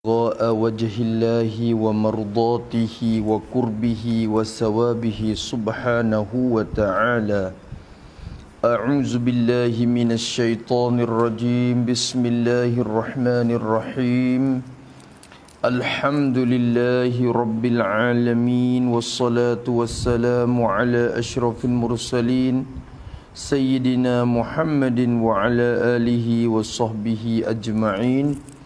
ابتغاء وجه الله ومرضاته وقربه وثوابه سبحانه وتعالى. أعوذ بالله من الشيطان الرجيم. بسم الله الرحمن الرحيم. الحمد لله رب العالمين، والصلاة والسلام على أشرف المرسلين سيدنا محمد وعلى آله وصحبه أجمعين.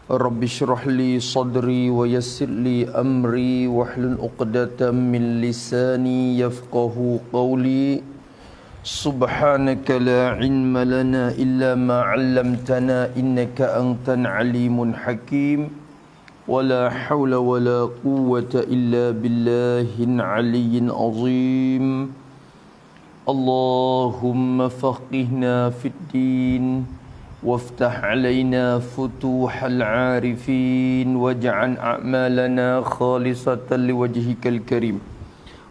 رب اشرح لي صدري ويسر لي أمري واحلل عقدة من لساني يفقه قولي. سبحانك لا علم لنا إلا ما علمتنا إنك أنت العليم الحكيم. ولا حول ولا قوة إلا بالله العلي العظيم. اللهم فقهنا في الدين وافتح علينا فتوح العارفين واجعل أعمالنا خالصة لوجهك الكريم.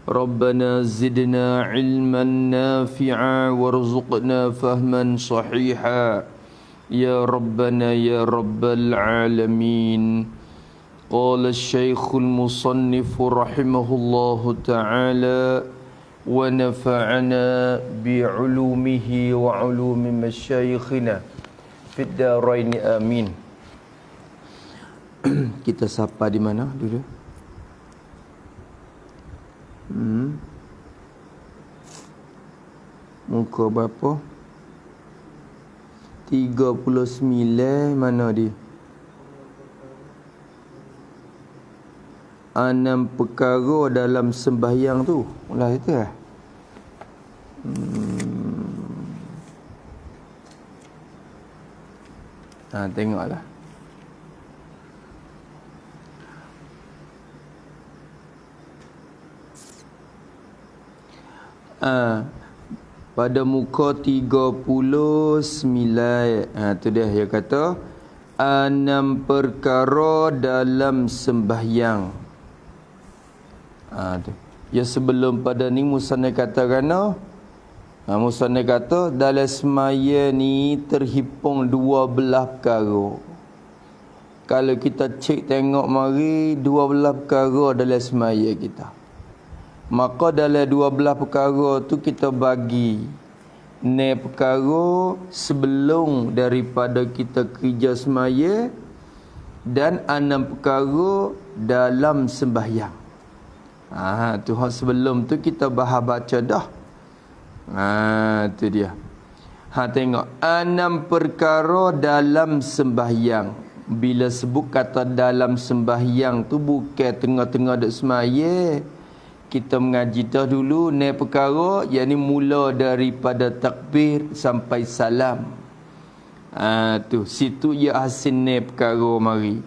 ربنا زدنا علما نافعا وارزقنا فهما صحيحا يا ربنا يا رب العالمين. قال الشيخ المصنف رحمه الله تعالى: ونفعنا بعلومه وعلوم مشايخنا في الدارين آمين. Kita sapa di mana dulu? Muka berapa? 39. Mana dia? 6 perkara dalam sembahyang tu. Ulah itu lah. Tengoklah. Pada muka 39. Tu dia dia kata 6 perkara dalam sembahyang. Tu. Ya sebelum pada ni musannaf kata kerana musannaf kata dalam semaya ni terhimpun 12 perkara. Kalau kita cek tengok mari 12 perkara dalam semaya kita. Maka dalam 12 perkara tu kita bagi ni perkara sebelum daripada kita kerja semaya dan 6 perkara dalam sembahyang. Tu sebelum tu kita bahas baca dah. Tu dia. Tengok 6 perkara dalam sembahyang. Bila sebut kata dalam sembahyang tu bukan tengah-tengah duk semaya. Kita mengaji dah dulu ni perkara, yakni mula daripada takbir sampai salam. Tu situ ya hasil ni perkara mari.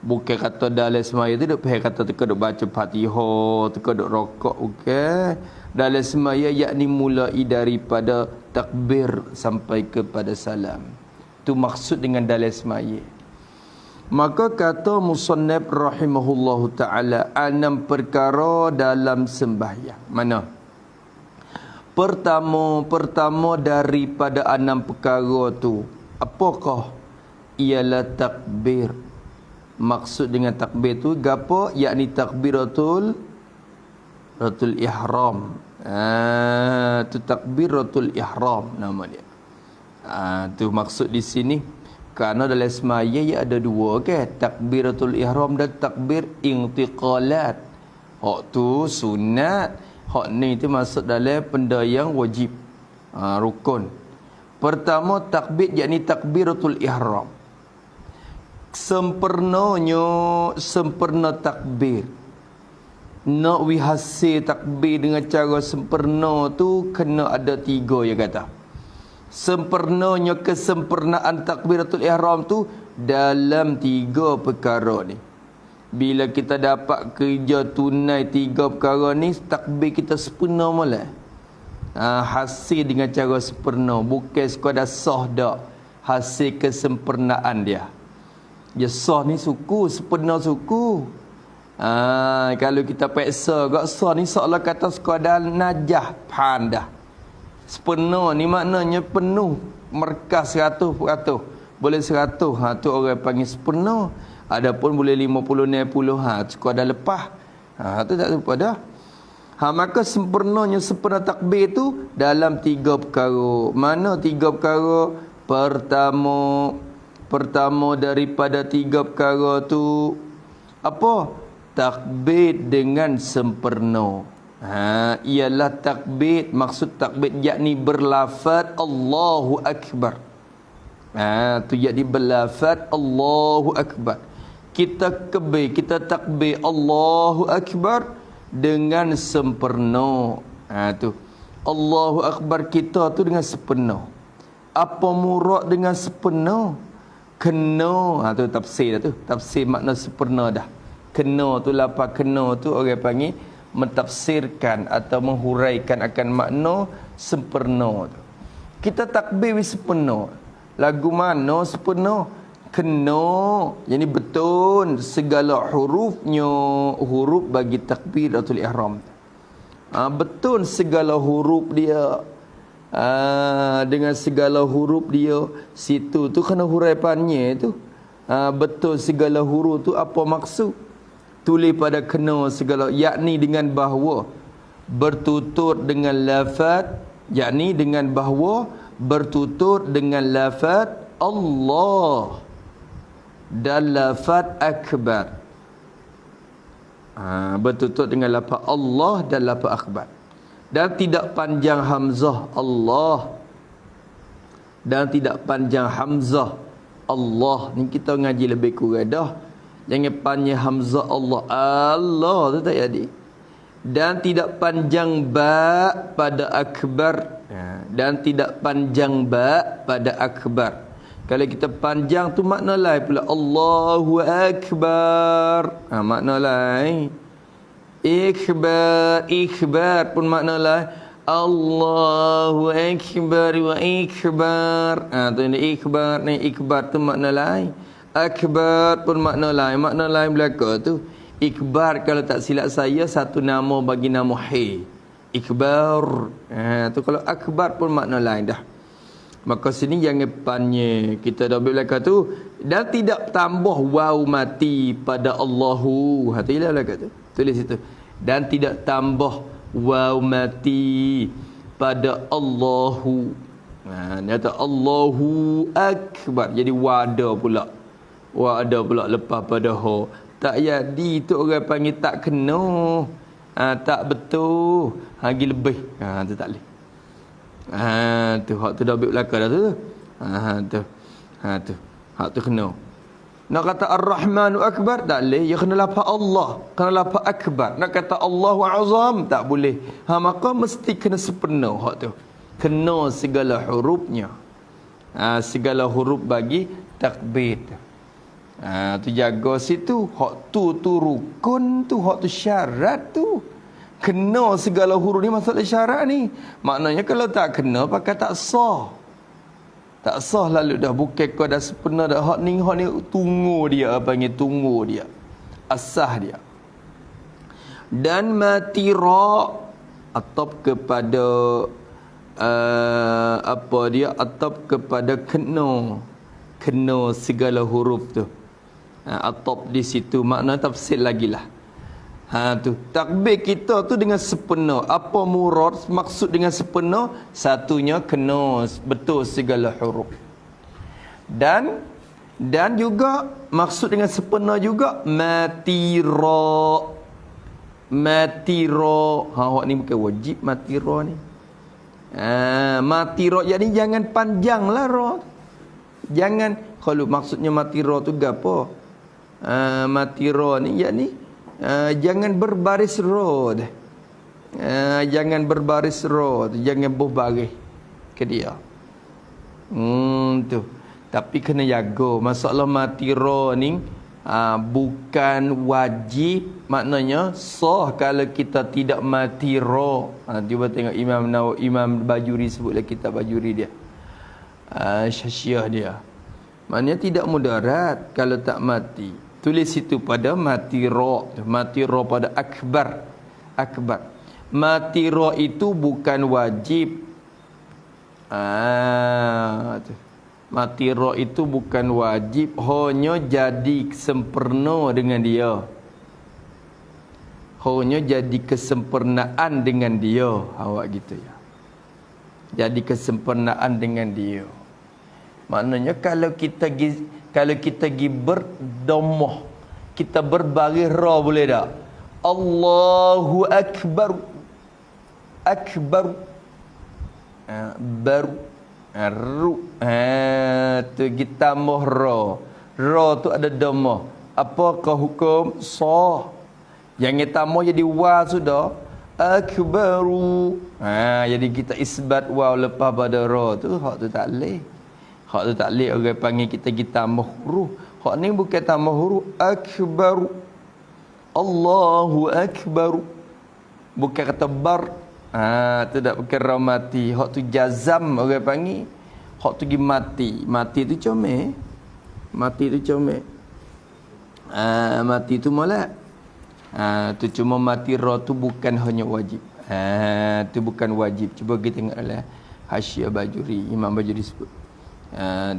Bukan kata dalam semaya tu duk kata teka duk baca Fatihah, teka duk rokok, bukan. Dalam semaya yakni mulai daripada takbir sampai kepada salam. Tu maksud dengan dalam semaya. Maka kata musannaf rahimahullahu ta'ala 6 perkara dalam sembahyang. Mana? Pertama daripada 6 perkara tu, apakah? Ialah takbir. Maksud dengan takbir tu gapo? Yakni takbiratul ihram. Tu takbiratul ihram nama dia. Tu maksud di sini. Kerana dalam semaya ya ada dua kan, takbiratul ihram dan takbir intiqalat. Hak tu sunat, hak ni tu masuk dalam benda yang wajib, rukun. Pertama takbir yakni takbiratul ihram. Sempurna takbir. Nak hasil takbir dengan cara sempurna tu kena ada 3 ya kata. Sempurnanya kesempurnaan takbiratul ihram tu dalam 3 perkara ni. Bila kita dapat kerja tunai 3 perkara ni, takbir kita sempurna mula. Hasil dengan cara sempurna, bukan sekadar sah dak. Hasil kesempurnaan dia. Ya sah ni suku, sempurna suku. Kalau kita paksa gak sah ni seolah kata sekadar najah pandah. Sepenuh ni maknanya penuh, merkas 100%. Boleh 100. Tu orang panggil sepenuh. Adapun boleh 50 60 cukup dah lepas. Tu tak lupa dah. Maka sempurnanya sempurna takbir tu dalam 3 perkara. Mana 3 perkara? Pertama daripada 3 perkara tu apa? Takbir dengan sempurna. Ialah takbir, maksud takbir yakni berlafaz Allahu Akbar. Tu yakni berlafaz Allahu Akbar. Kita takbir Allahu Akbar dengan sempurna. Tu Allahu Akbar kita tu dengan sempurna. Apa murad dengan sempurna? Kena. Tu tafsir dah tu. Tafsir makna sempurna dah. Kena tu lafaz kena tu orang panggil mentafsirkan atau menghuraikan akan makna sempurna tu. Kita takbir sempurna. Lagu mana sempurna? Kena. Jadi betul segala hurufnya, huruf bagi takbiratul ihram. Betul segala huruf dia. Dengan segala huruf dia, situ tu kena huraiannya tu. Betul segala huruf tu apa maksud? Tulis pada kena segala, yakni dengan bahawa bertutur dengan lafaz, yakni dengan bahawa bertutur dengan lafaz Allah dan lafaz akbar. Bertutur dengan lafaz Allah dan lafaz akbar. Dan tidak panjang hamzah Allah. Dan tidak panjang hamzah Allah. Ni kita ngaji lebih kurang dah. Jangan panjang hamzah Allah. Allah tu tak jadi. Dan tidak panjang ba pada akbar. Dan tidak panjang ba pada akbar. Kalau kita panjang tu makna lain pula. Allahu Akbar. Makna lain. Ikhbar pun makna lain. Allahu Akbar wa ikbar. Tu ni ikbar tu makna lain. Akbar pun makna lain. Makna lain belaka tu. Ikbar kalau tak silap saya satu nama bagi nama hai. Ikbar. Tu kalau akbar pun makna lain dah. Maka sini jangan panjang. Kita dah belaka tu. Dan tidak tambah waw mati pada Allahu. Tu ialah belaka tu. Tulis itu. Dan tidak tambah waw mati pada Allahu. Dia kata Allahu Akbar. Jadi wada pula. Wada pula lepas pada ho. Tak jadi tu orang panggil tak kena. Tak betul. Lagi lebih. Tu tak boleh. Tu hak tu dah ambil belakang dah tu. Tu. Hak tu kena. Nak kata Ar-Rahmanu Akbar tak boleh. Ya kena lafaz Allah. Kena lafaz Akbar. Nak kata Allahu Azam tak boleh. Maka mesti kena sempurna hak tu. Kena segala hurufnya. Segala huruf bagi takbir. Tu jaga situ. Hak tu rukun tu. Hak tu syarat tu. Kena segala huruf ni maksudnya syarat ni. Maknanya kalau tak kena pakai tak sah. Tak sah lalu dah. Bukan kau dah sempurna dah. Hak ni tunggu dia. Panggil tunggu dia. Asah dia. Dan matira atop kepada atop kepada kena segala huruf tu. Atop di situ makna tafsir lagi lah. Tu takbir kita tu dengan sempurna. Apa murad maksud dengan sempurna? Satunya kena betul segala huruf. Dan juga maksud dengan sempurna juga matira. Awak ni bukan wajib matira ni. Matira jadi jangan panjang lah ra. Jangan kalau maksudnya matira tu gapo? Matira ni yakni jangan berbaris road. Jangan berbaris road. Jangan berbaris ke dia. Tu. Tapi kena jaga. Masalah matira ni bukan wajib. Maknanya sah kalau kita tidak matira. Cuba tengok Imam Bajuri sebutlah kitab Bajuri dia. Syasyah dia. Maknanya tidak mudarat kalau tak mati. Tulis situ pada matira. Matira pada akbar. Matira itu bukan wajib. Tu. Mati ra itu bukan wajib, hanya jadi sempurna dengan dia. Hanya jadi kesempurnaan dengan dia. Awak gitu ya. Jadi kesempurnaan dengan dia. Maknanya kalau kita gi berdomah, kita berbaris ra boleh tak? Allahu akbar. Akbar. Baru ru. Tu kita tambah ra. Ra tu ada domah. Apakah hukum? Sah. Yang tambah jadi wa sudah. Akbaru. Jadi kita isbat waw lepas pada ra tu, hak tu tak leh. Hak tu tak leh, orang panggil kita tambah huruf. Hak ni bukan tambah huruf. Akbaru. Allahu akbaru. Bukan kata bar. Tu tak bukan ra mati. Hak tu jazam orang panggil. Hak tu gi mati. Mati tu comel. Mati tu comel. Mati tu molek. Tu cuma mati ra tu bukan hanya wajib. Tu bukan wajib. Cuba kita tengoklah Hasyiah Bajuri, Imam Bajuri sebut.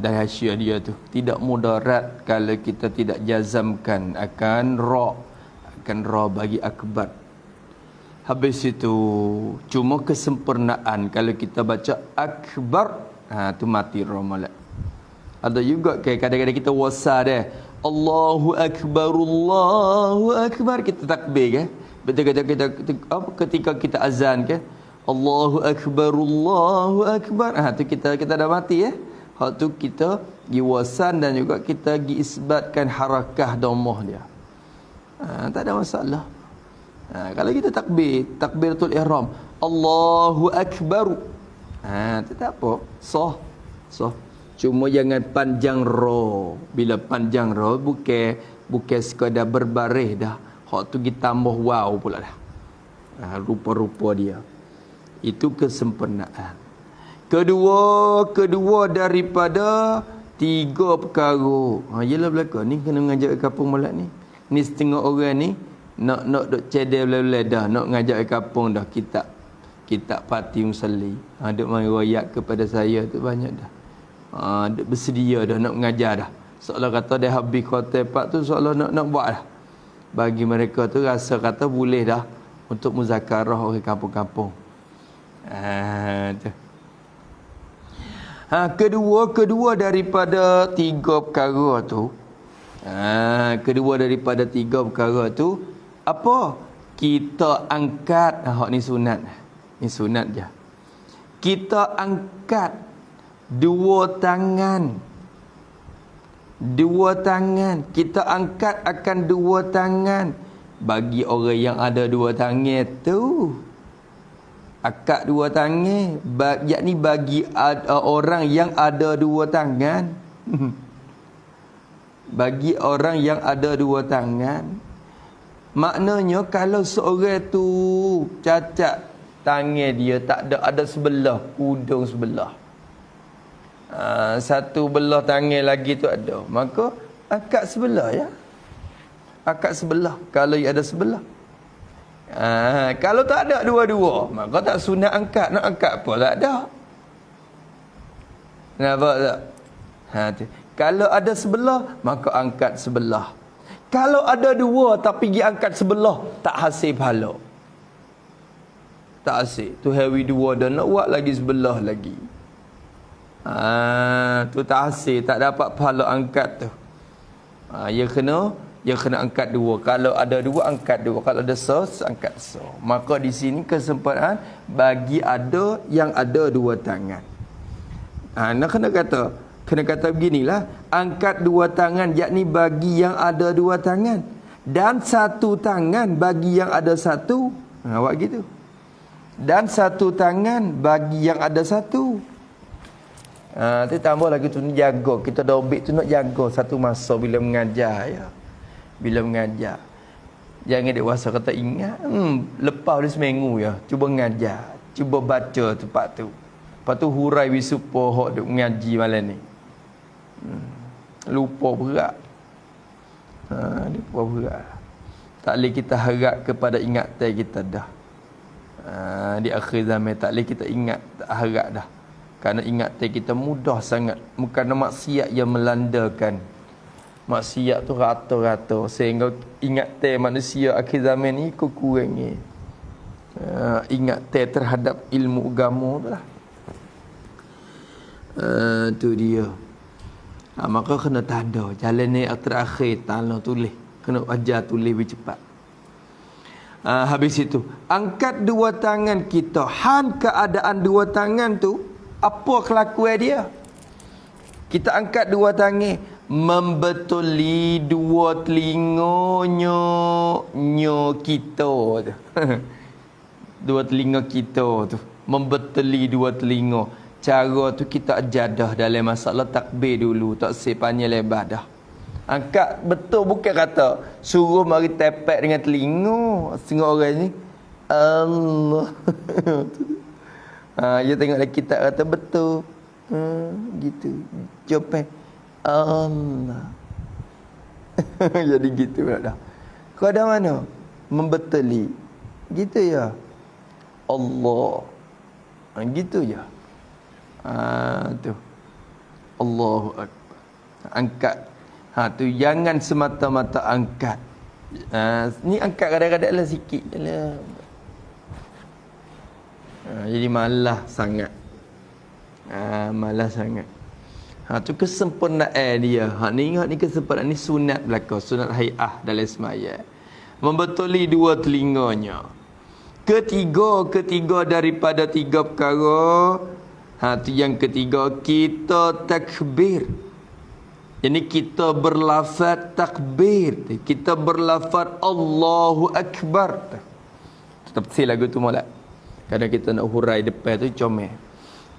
Dan hasyiah dia tu tidak mudarat kalau kita tidak jazamkan akan ra bagi akbar. Habis itu cuma kesempurnaan kalau kita baca akbar, tu mati ra molek. Ada juga kadang-kadang kita wasal dia. Allahu akbar, kita takbir ke? Betul ketika kita azan ke? Allahu akbar. Tu kita dah mati ya. Hak tu kita gi wasan dan juga kita gi isbatkan harakah dhammah dia. Tak ada masalah. Kalau kita takbiratul ihram, Allahu akbar. Tu tak apa. Sah. Cuma jangan panjang ra. Bila panjang ra bukan sekadar berbaris dah. Hak tu kita tambah waw pula dah. Rupa-rupa dia. Itu kesempurnaan. Kedua daripada tiga perkara. Yalah belaka ni kena ngajak ke kampung molek ni. Ni setengah orang ni nak duk cedek bela-bela dah, nak ngajak ke kampung dah kitab parti musalli. Duk mai royak kepada saya tu banyak dah. Duk bersedia dah nak mengajar dah. Seolah kata dah habis khatam pak tu seolah nak buat dah. Bagi mereka tu rasa kata boleh dah untuk muzakarah orang kampung-kampung. Tu. Kedua daripada tiga perkara tu. Kedua daripada tiga perkara tu apa? Kita angkat. Hak ni sunat. Ni sunat je. Kita angkat dua tangan. Kita angkat akan dua tangan. Bagi orang yang ada dua tangan tu, akad dua tangan, yakni bagi orang yang ada dua tangan. Bagi orang yang ada dua tangan, maknanya kalau seorang tu cacat tangan dia tak ada sebelah, hudung sebelah, satu belah tangan lagi tu ada, maka akad sebelah ya. Akad sebelah kalau ada sebelah. Kalau tak ada dua-dua, maka tak sunat angkat. Nak angkat apa tak ada. Nampak tak? Kalau ada sebelah, maka angkat sebelah. Kalau ada dua tapi pergi angkat sebelah, tak hasil pahala. Tak hasil. Tu hari dua dah nak buat lagi sebelah lagi. Tu tak hasil, tak dapat pahala angkat tu. Dia kena angkat dua. Kalau ada dua, angkat dua. Kalau ada angkat Maka di sini kesempatan bagi ada yang ada dua tangan. Nak kena kata beginilah. Angkat dua tangan, yakni bagi yang ada dua tangan. Dan satu tangan bagi yang ada satu. Awak gitu. Dan satu tangan bagi yang ada satu. Tu tambah lagi tu jaga. Kita dobik tu nak jaga satu masa bila mengajar ya. Bila mengajar, jangan dewasa kata ingat. Lepas dia seminggu ya, cuba mengajar, cuba baca tempat tu. Lepas tu hurai wisupa hok duk mengaji malam ni. Lupa berat. Lupa berat. Tak boleh kita harap kepada ingatan kita dah. Di akhir zaman tak boleh kita ingat, tak harap dah Kerana ingatan kita mudah sangat. Kerana maksiat yang melandakan. Maksiat tu rata-rata. Sehingga ingatan manusia akhir zaman ni kurang ni. Ingatan terhadap ilmu agama tu lah. Tu dia. Maka kena tanda. Jalan ni terakhir tanda tulis. Kena ajar tulis lebih cepat. Habis itu, angkat dua tangan kita. Han keadaan dua tangan tu, apa kelakuan dia? Kita angkat dua tangan, membetuli dua telinga kita tu. Dua telinga kita tu, membetuli dua telinga. Cara tu kita ajadah dalam masalah takbir dulu, tak sepanya lebar dah. Angkat betul, bukan kata suruh mari tepek dengan telinga. Setengah orang ni Allah. Dia tengok dalam kitab kata betul. Gitu. Jawapan Allah. Jadi gitu pula dah. Kau ada mana? Membetuli. Gitu ya. Allah. Gitu je. Tu. Allahu Akbar. Angkat. Tu jangan semata-mata angkat. Ni angkat kadang-kadang lah sikit je lah. Jadi malas sangat. Malas sangat. Tu kesempurnaan dia. Ni kesempurnaan ni sunat belaka, sunat hai'ah dalam semaya. Membetuli dua telinganya. Ketiga daripada tiga perkara. Tu yang ketiga, kita takbir. Jadi kita berlafaz takbir. Kita berlafaz Allahu Akbar. Tetap si lagu tu molek. Kadang kita nak hurai depan tu comel.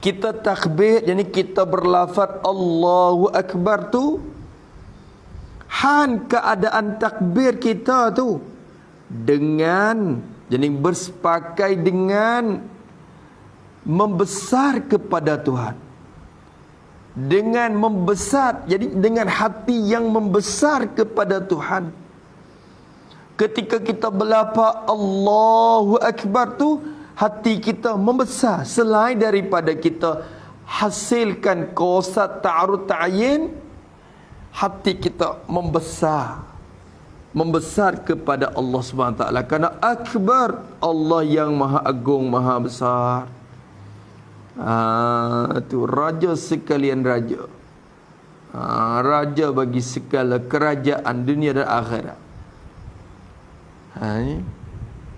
Kita takbir, jadi kita berlafaz Allahu Akbar tu. Han keadaan takbir kita tu dengan, jadi bersepakai dengan membesar kepada Tuhan. Dengan membesar, jadi dengan hati yang membesar kepada Tuhan. Ketika kita berlafaz Allahu Akbar tu, hati kita membesar. Selain daripada kita hasilkan qasad ta'arud ta'yin, hati kita membesar. Membesar kepada Allah SWT. Kerana Akbar, Allah yang maha agung, maha besar. Tu raja sekalian raja. Raja bagi segala kerajaan dunia dan akhirat.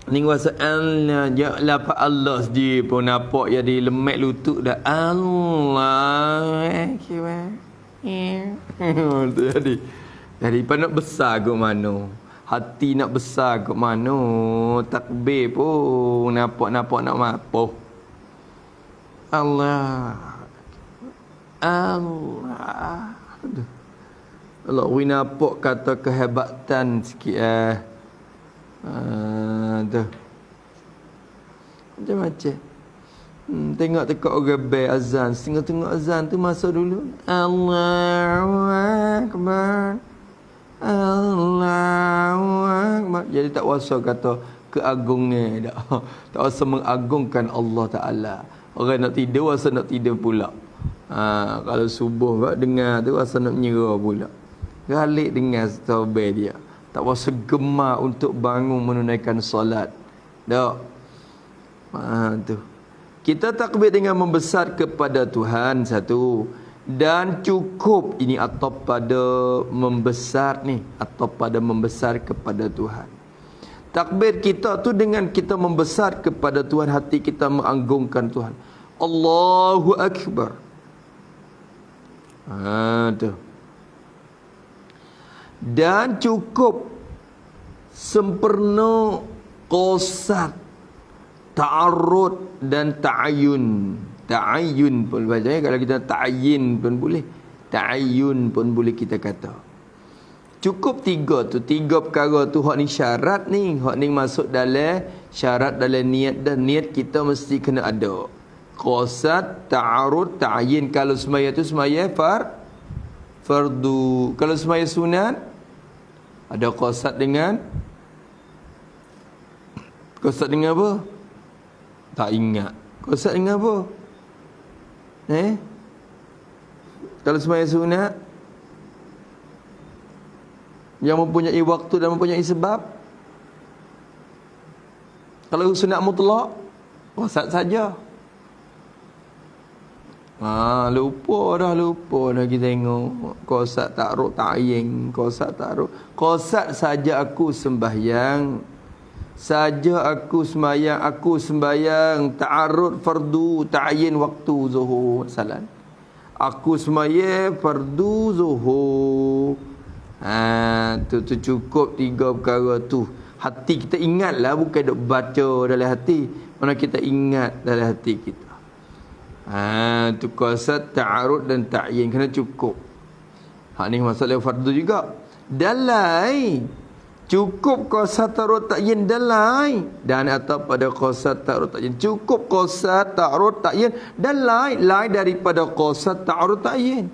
Ni kuasa lapa Allah sendiri pun nampak jadi lemak lutut dah. Allah jadi nak besar ke mana? Hati nak besar ke mana? Takbir pun nampak nak mapoh. Allah we nampak kata kehebatan sikit tu macam tengok tekak orang bel azan, tengok azan tu masuk dulu Allahu Akbar, Allahu Akbar. Jadi tak wasa kata keagungan dah. Tak wasa mengagungkan Allah Ta'ala. Orang nak tidur, rasa nak tidur pula. Kalau subuh kau dengar tu, rasa nak menyerah pula. Galik dengar taubat dia. Tak rasa gemar untuk bangun menunaikan solat. Tak. Tu. Kita takbir dengan membesar kepada Tuhan satu. Dan cukup, ini atau pada membesar ni. Atau pada membesar kepada Tuhan. Takbir kita tu dengan kita membesar kepada Tuhan, hati kita menganggungkan Tuhan. Allahu Akbar. Tu. Dan cukup sempurna qasad, ta'arud dan ta'ayun. Ta'ayun pun bacanya, kalau kita ta'ayin pun boleh. Ta'ayun pun boleh kita kata. Cukup tiga tu, tiga perkara tu. Hak ni syarat ni, hak ni masuk dalam syarat dalam niat, dan niat kita mesti kena ada. Qasad, ta'arud, ta'yin. Kalau semaya tu semaya fardu. Kalau semaya sunat, ada qasad dengan apa? Tak ingat. Qasad dengan apa? Kalau sembahyang sunat yang mempunyai waktu dan mempunyai sebab. Kalau sunat mutlak, qasad saja. Lupa dah kita tengok. Qasad ta'arud ta'yin, qasad ta'arud. Qasad saja aku sembahyang. Saja aku sembahyang ta'arud fardu ta'yin waktu zuhur. Salat. Aku sembahyang fardu zuhur. Tu cukup 3 perkara tu. Hati kita ingatlah, bukan duk baca dalam hati. Mana kita ingat dalam hati kita. Tu qasad, ta'arud dan ta'yin kena cukup. Ni masalah fardu juga. Dalai cukup qasad, ta'arud, ta'yin dalai. Dan atau pada qasad, ta'arud, ta'yin. Cukup qasad, ta'arud, ta'yin dalai. Lain daripada qasad, ta'arud, ta'yin.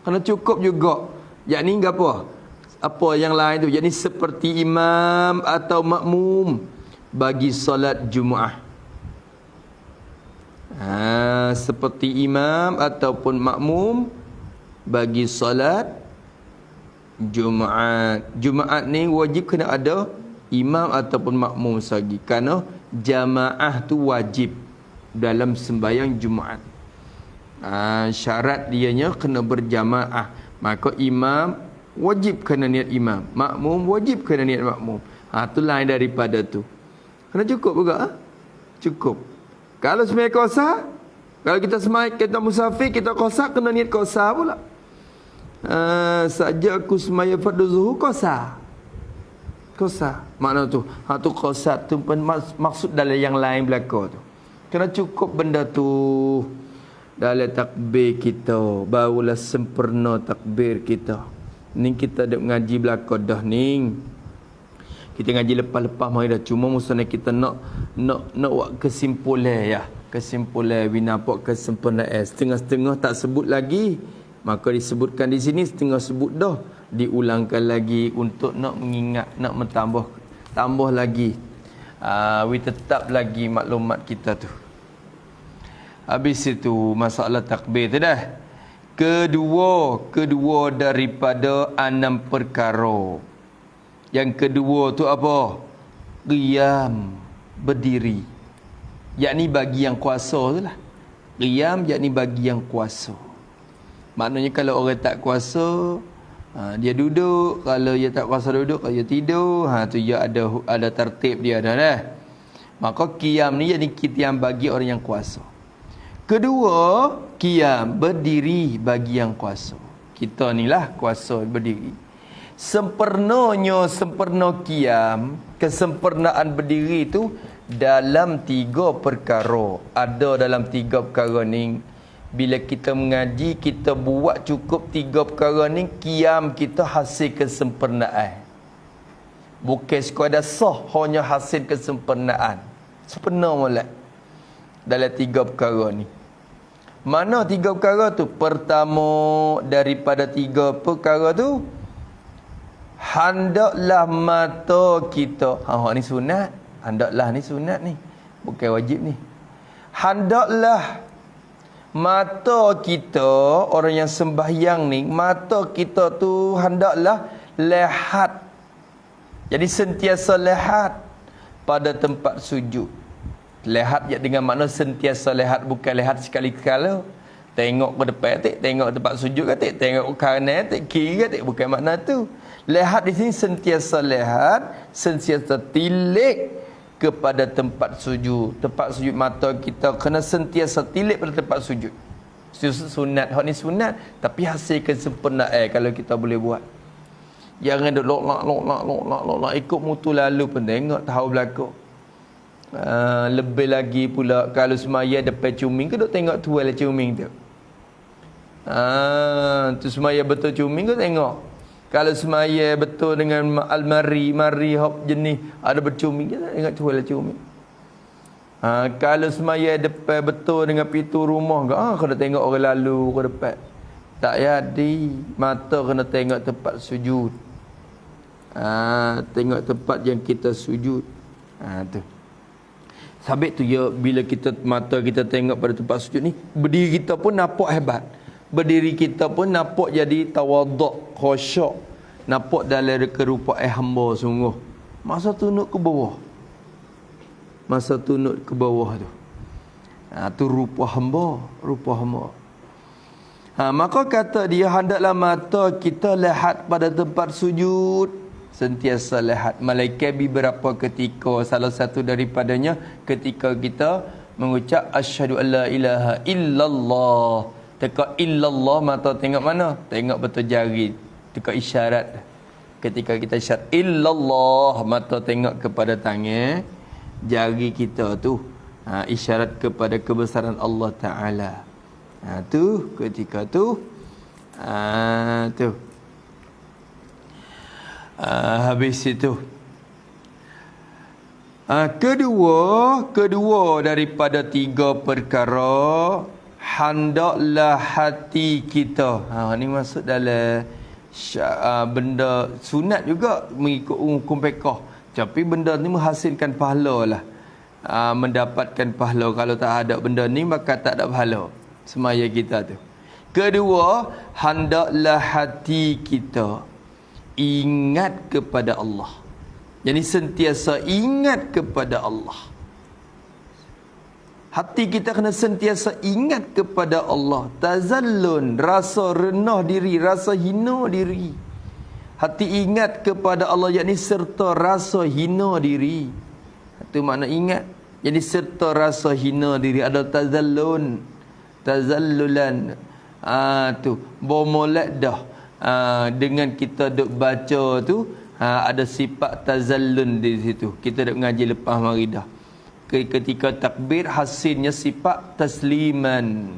Kena cukup juga. Yakni apa? Apa yang lain tu? Jadi seperti imam atau makmum bagi solat Jumaat. Seperti imam ataupun makmum bagi solat Jumaat. Jumaat ni wajib kena ada imam ataupun makmum lagi. Kerana jamaah tu wajib dalam sembahyang Jumaat. Syarat dianya kena berjamaah. Maka imam wajib kena niat imam, makmum wajib kena niat makmum. Tu lain daripada tu. Kena cukup juga. Cukup. Kalau sembahyang qasar, kalau kita sembahyang, kita musafir, kita qasar, kena niat qasar pula. Saja aku sembahyang fardu zuhur qasar. Qasar. Makna tu. Tu qasar tu maksud dalam yang lain belaka tu. Kena cukup benda tu dalam takbir kita. Barulah sempurna takbir kita. Ni kita dah ngaji belaka dah ni. Kita ngaji lepas-lepas mari dah. Cuma musnah kita nak buat kesimpulan ya. Kesimpulan winapok kesempurnaan. Setengah-setengah tak sebut lagi. Maka disebutkan di sini, setengah sebut dah. Diulangkan lagi untuk nak mengingat, nak tambah lagi. Tetap lagi maklumat kita tu. Habis itu masalah takbir tu dah. Kedua daripada 6 perkara. Yang kedua tu apa? Qiyam, berdiri. Yakni bagi yang kuasa tu lah. Qiyam yakni bagi yang kuasa. Maknanya kalau orang tak kuasa, dia duduk. Kalau dia tak kuasa duduk, kalau dia tidur, tu dia ada tertib dia dah. Maka qiyam ni jadi qiyam bagi orang yang kuasa. Kedua, qiyam, berdiri bagi yang kuasa. Kita ni lah kuasa berdiri. Sempurna qiyam, kesempurnaan berdiri tu dalam 3 perkara. Ada dalam 3 perkara ni. Bila kita mengaji, kita buat cukup 3 perkara ni, qiyam kita hasil kesempurnaan. Bukan sekadar sah, hanya hasil kesempurnaan. Sempurna molek dalam 3 perkara ni. Mana 3 perkara tu? Pertama daripada 3 perkara tu, hendaklah mata kita. Ni sunat. Hendaklah ni sunat ni. Bukan wajib ni. Hendaklah mata kita, orang yang sembahyang ni, mata kita tu hendaklah lihat. Jadi sentiasa lihat pada tempat sujud. Lihat dengan makna sentiasa lihat, bukan lihat sekali-kala. Tengok ke depan tengok tempat sujud ke tengok ke kanan kiri ke bukan makna tu. Lihat di sini sentiasa lihat, sentiasa tilik kepada tempat sujud. Tempat sujud mata kita kena sentiasa tilik pada tempat sujud. Sunat, hak ni sunat tapi hasil kesempurnaan kalau kita boleh buat. Jangan duk lok ikut mutu lalu pun tengok tahu belakang. Lebih lagi pula kalau semaya depan cuming ke duk tengok tuai cuming tu. Tu semaya betul cuming ke tengok. Kalau semaya betul dengan almari, mari hop jenis ada bercuming ke tengok tuai cuming. Kalau semaya depan betul dengan pintu rumah ke kena tengok orang lalu ke depan. Tak jadi, mata kena tengok tempat sujud. Tengok tempat yang kita sujud. Tu. Sabit tu ya, bila mata kita tengok pada tempat sujud ni, berdiri kita pun nampak hebat. Berdiri kita pun nampak jadi tawaduk, khusyuk. Nampak dalam kerupa hamba sungguh. Masa tunduk ke bawah. Masa tunduk ke bawah tu. Tu rupa hamba. Maka kata dia, hendaklah mata kita lihat pada tempat sujud. Sentiasa lihat. Malaikat beberapa ketika, salah satu daripadanya ketika kita mengucap asyhadu an la ilaha illallah. Teka illallah, mata tengok mana? Tengok betul jari. Teka isyarat. Ketika kita isyarat illallah, mata tengok kepada tangan jari kita tu. Isyarat kepada kebesaran Allah Ta'ala. Tu ketika tu. Tu. Habis itu. Kedua daripada 3 perkara, hendaklah hati kita. Ni masuk dalam benda sunat juga mengikut hukum fiqh. Tapi benda ni menghasilkan pahala lah. Mendapatkan pahala. Kalau tak ada benda ni maka tak ada pahala semaya kita tu. Kedua, hendaklah hati kita ingat kepada Allah. Jadi sentiasa ingat kepada Allah. Hati kita kena sentiasa ingat kepada Allah. Tazallun, rasa rendah diri, rasa hina diri. Hati ingat kepada Allah, yakni serta rasa hina diri. Itu makna ingat. Jadi serta rasa hina diri adalah tazallun. Tazallulan. Tu bermulai dah. Dengan kita duk baca tu, ada sifat tazallun di situ. Kita duk mengaji lepas mari dah. Ketika takbir hasilnya sifat tasliman.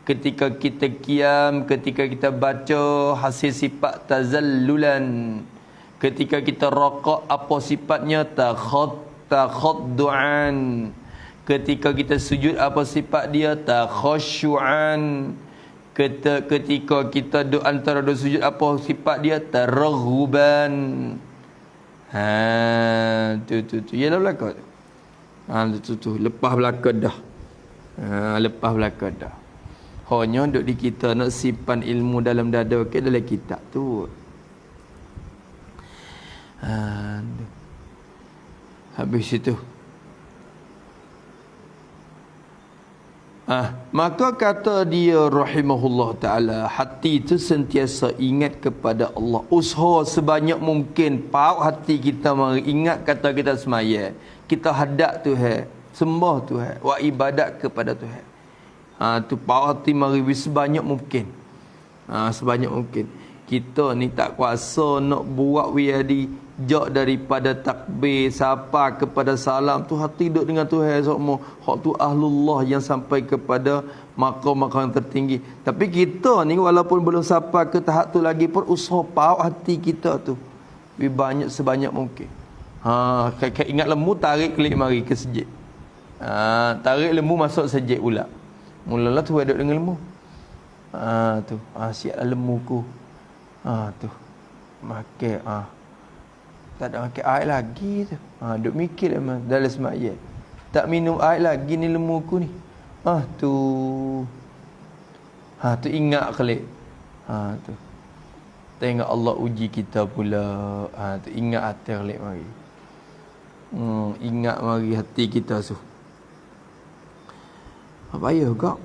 Ketika kita qiyam, ketika kita baca hasil sifat tazallulan. Ketika kita raqaq apa sifatnya? Takhaddu'an. Ketika kita sujud apa sifat dia? Takhasyu'an. Ketika kita antara dua sujud apa sifat dia? Taraghuban. Tu yalah belaka tu. Lepas belaka dah. Lepas belaka dah. Hanya duk di kita nak simpan ilmu dalam dada ke dalam kitab tu. Habis itu. Maka kata dia rahimahullah ta'ala, hati itu sentiasa ingat kepada Allah. Usaha sebanyak mungkin paut hati kita mari ingat kata kita semaya. Kita hadap Tuhan, sembah Tuhan, wa ibadat kepada Tuhan. Tu paut hati mari sebanyak mungkin. Sebanyak mungkin. Kita ni tak kuasa nak buat wiadi jak daripada takbir sapa kepada salam tu hati duduk dengan Tuhan semua. Hak tu ahlullah yang sampai kepada maqam-maqam tertinggi. Tapi kita ni walaupun belum sampai ke tahap tu lagi pun usaha paut hati kita tu lebih banyak sebanyak mungkin. Ingat lembu tarik klik mari ke sejid. Tarik lembu masuk sejid pula. Mulalah tu duduk dengan lembu. Tu siaplah lembuku. Tu makan tak ada makan air lagi tu. Duk mikir memang dalam semaya. Tak minum air lagi ni lembuku ni. Tu. Tu ingat kali. Tu. Tengok Allah uji kita pula. Tu ingat hati kali mari. Ingat mari hati kita tu. Payah kau.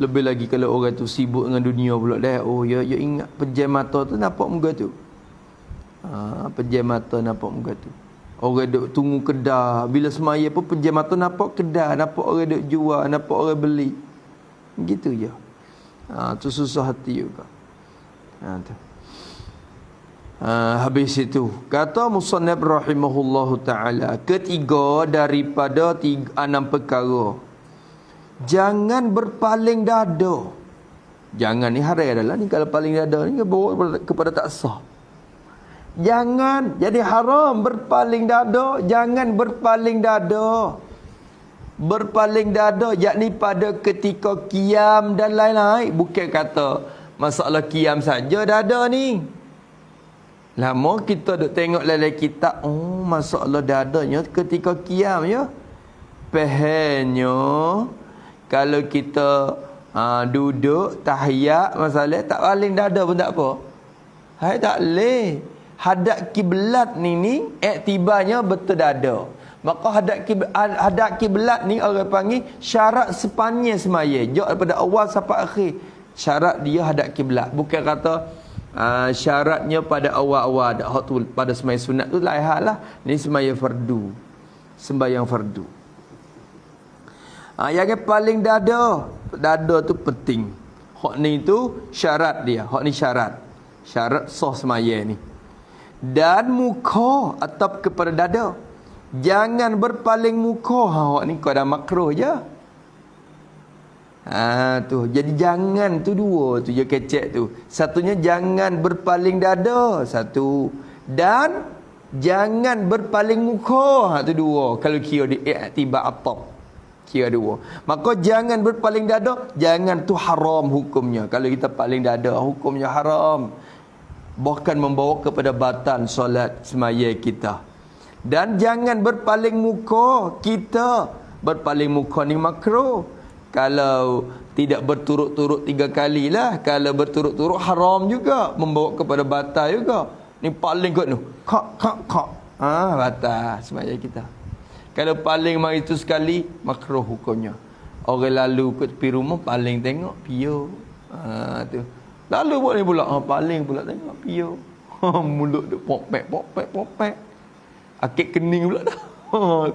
Lebih lagi kalau orang tu sibuk dengan dunia pula dah. Ya ingat pejam mata tu nampak muka tu. Pejam mata nampak muka tu. Orang duk tunggu kedai. Bila semaya pun pejam mata nampak kedai, nampak orang duk jual, nampak orang beli. Gitu je. Tu susah hati juga. Tu. Habis itu kata musannaf rahimahullahu taala, ketiga daripada 6 perkara. Jangan berpaling dada. Jangan ni haram adalah ni, kalau paling dada ni bawa kepada tak sah. Jangan, jadi haram berpaling dada. Jangan berpaling dada. Berpaling dada yakni pada ketika qiyam dan lain-lain. Bukan kata masalah qiyam saja dada ni. Lama kita duk tengok dalam kitab, masalah dadanya ketika qiyam ya. Pehenyo kalau kita duduk tahiyat masalah tak baling dada pun tak apa. Hai tak leh. Hadap kiblat ni iktibarnya betul dada. Maka hadap kiblat ni orang panggil syarat sepanjang semaya. Jauh daripada awal sampai akhir. Syarat dia hadap kiblat. Bukan kata syaratnya pada awal-awal ada hak tu pada sembahyang sunat tu lain hal lah. Ni sembahyang fardu. Sembahyang fardu. Yang paling dada tu penting. Hak ni tu syarat dia. Hak ni syarat. Syarat sah sembahyang ni. Dan muka atap kepada dada. Jangan berpaling muka. Hak ni kau dah makruh je. Tu jadi jangan tu dua tu je kecek tu. Satunya jangan berpaling dada, satu. Dan jangan berpaling muka. Tu dua. Kalau kira di i'tibar atap. Kira dua. Maka jangan berpaling dada, jangan tu haram hukumnya. Kalau kita paling dada hukumnya haram. Bahkan membawa kepada batal solat semaya kita. Dan jangan berpaling muka kita. Berpaling muka ni makruh. Kalau tidak berturut-turut 3 kali lah. Kalau berturut-turut haram juga. Membawa kepada batal juga. Ni paling kot tu. Kak. Batal semaya kita. Kalau paling mari tu sekali, makruh hukumnya. Orang lalu ke tepi rumah, paling tengok, pio. Tu. Lalu buat ni pula. Paling pula tengok, pio. Mulut dia popek. Akik kening pula dah.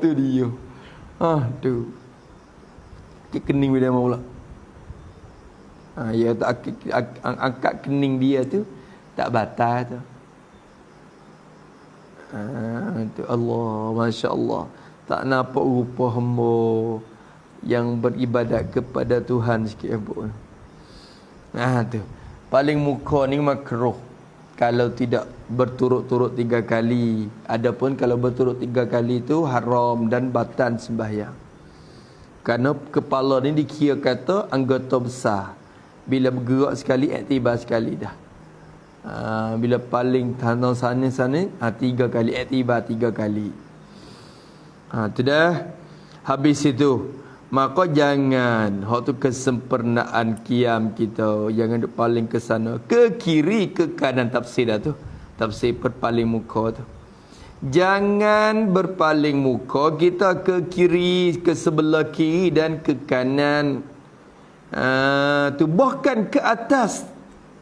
Tu dia. Tu. Akik kening bila mau pula. Ya tak angkat kening dia tu tak batal tu. Tu Allah, masya-Allah. Tak nampak rupa hamba yang beribadat kepada Tuhan sikit pun. Tu. Paling muka ni makruh kalau tidak berturut-turut 3 kali. Adapun kalau berturut 3 kali tu haram dan batal sembahyang. Kerana kepala ni dikira kata anggota besar. Bila bergerak sekali, iktibar sekali dah. Bila paling tanam sana 3 kali, iktibar 3 kali. Tu dah. Habis itu, maka jangan hak tu kesempurnaan qiyam kita, jangan duk paling ke sana, ke kiri, ke kanan. Tafsir dah tu. Tafsir berpaling muka tu. Jangan berpaling muka kita ke kiri, ke sebelah kiri dan ke kanan. Tu bahkan ke atas.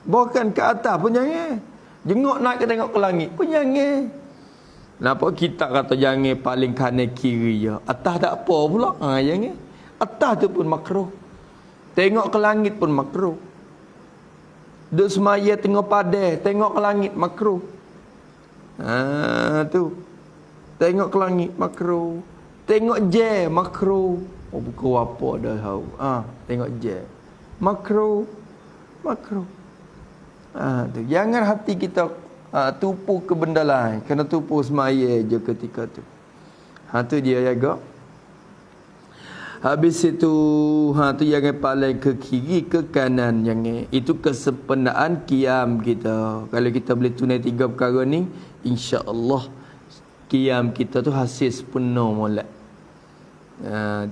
Bahkan ke atas pun jangan. Jenguk naik ke tengok ke langit pun jangan. Kenapa kita kata jangan paling kanan kiri je? Atas tak apa pula. Jangan. Atas tu pun makruh. Tengok ke langit pun makruh. Duk semaya tengok padai, tengok ke langit makruh. Tu. Tengok ke langit makruh. Tengok je makruh. Buku apa dah tahu. Tengok je. Makruh. Tu. Jangan hati kita tupu ke benda lain. Kena tupu semaya je ketika tu. Tu dia jaga. Habis itu tu jangan paling ke kiri, ke kanan, jangan. Itu kesempurnaan qiyam kita. Kalau kita boleh tunai 3 perkara ni, insya-Allah qiyam kita tu hasil sempurna molek.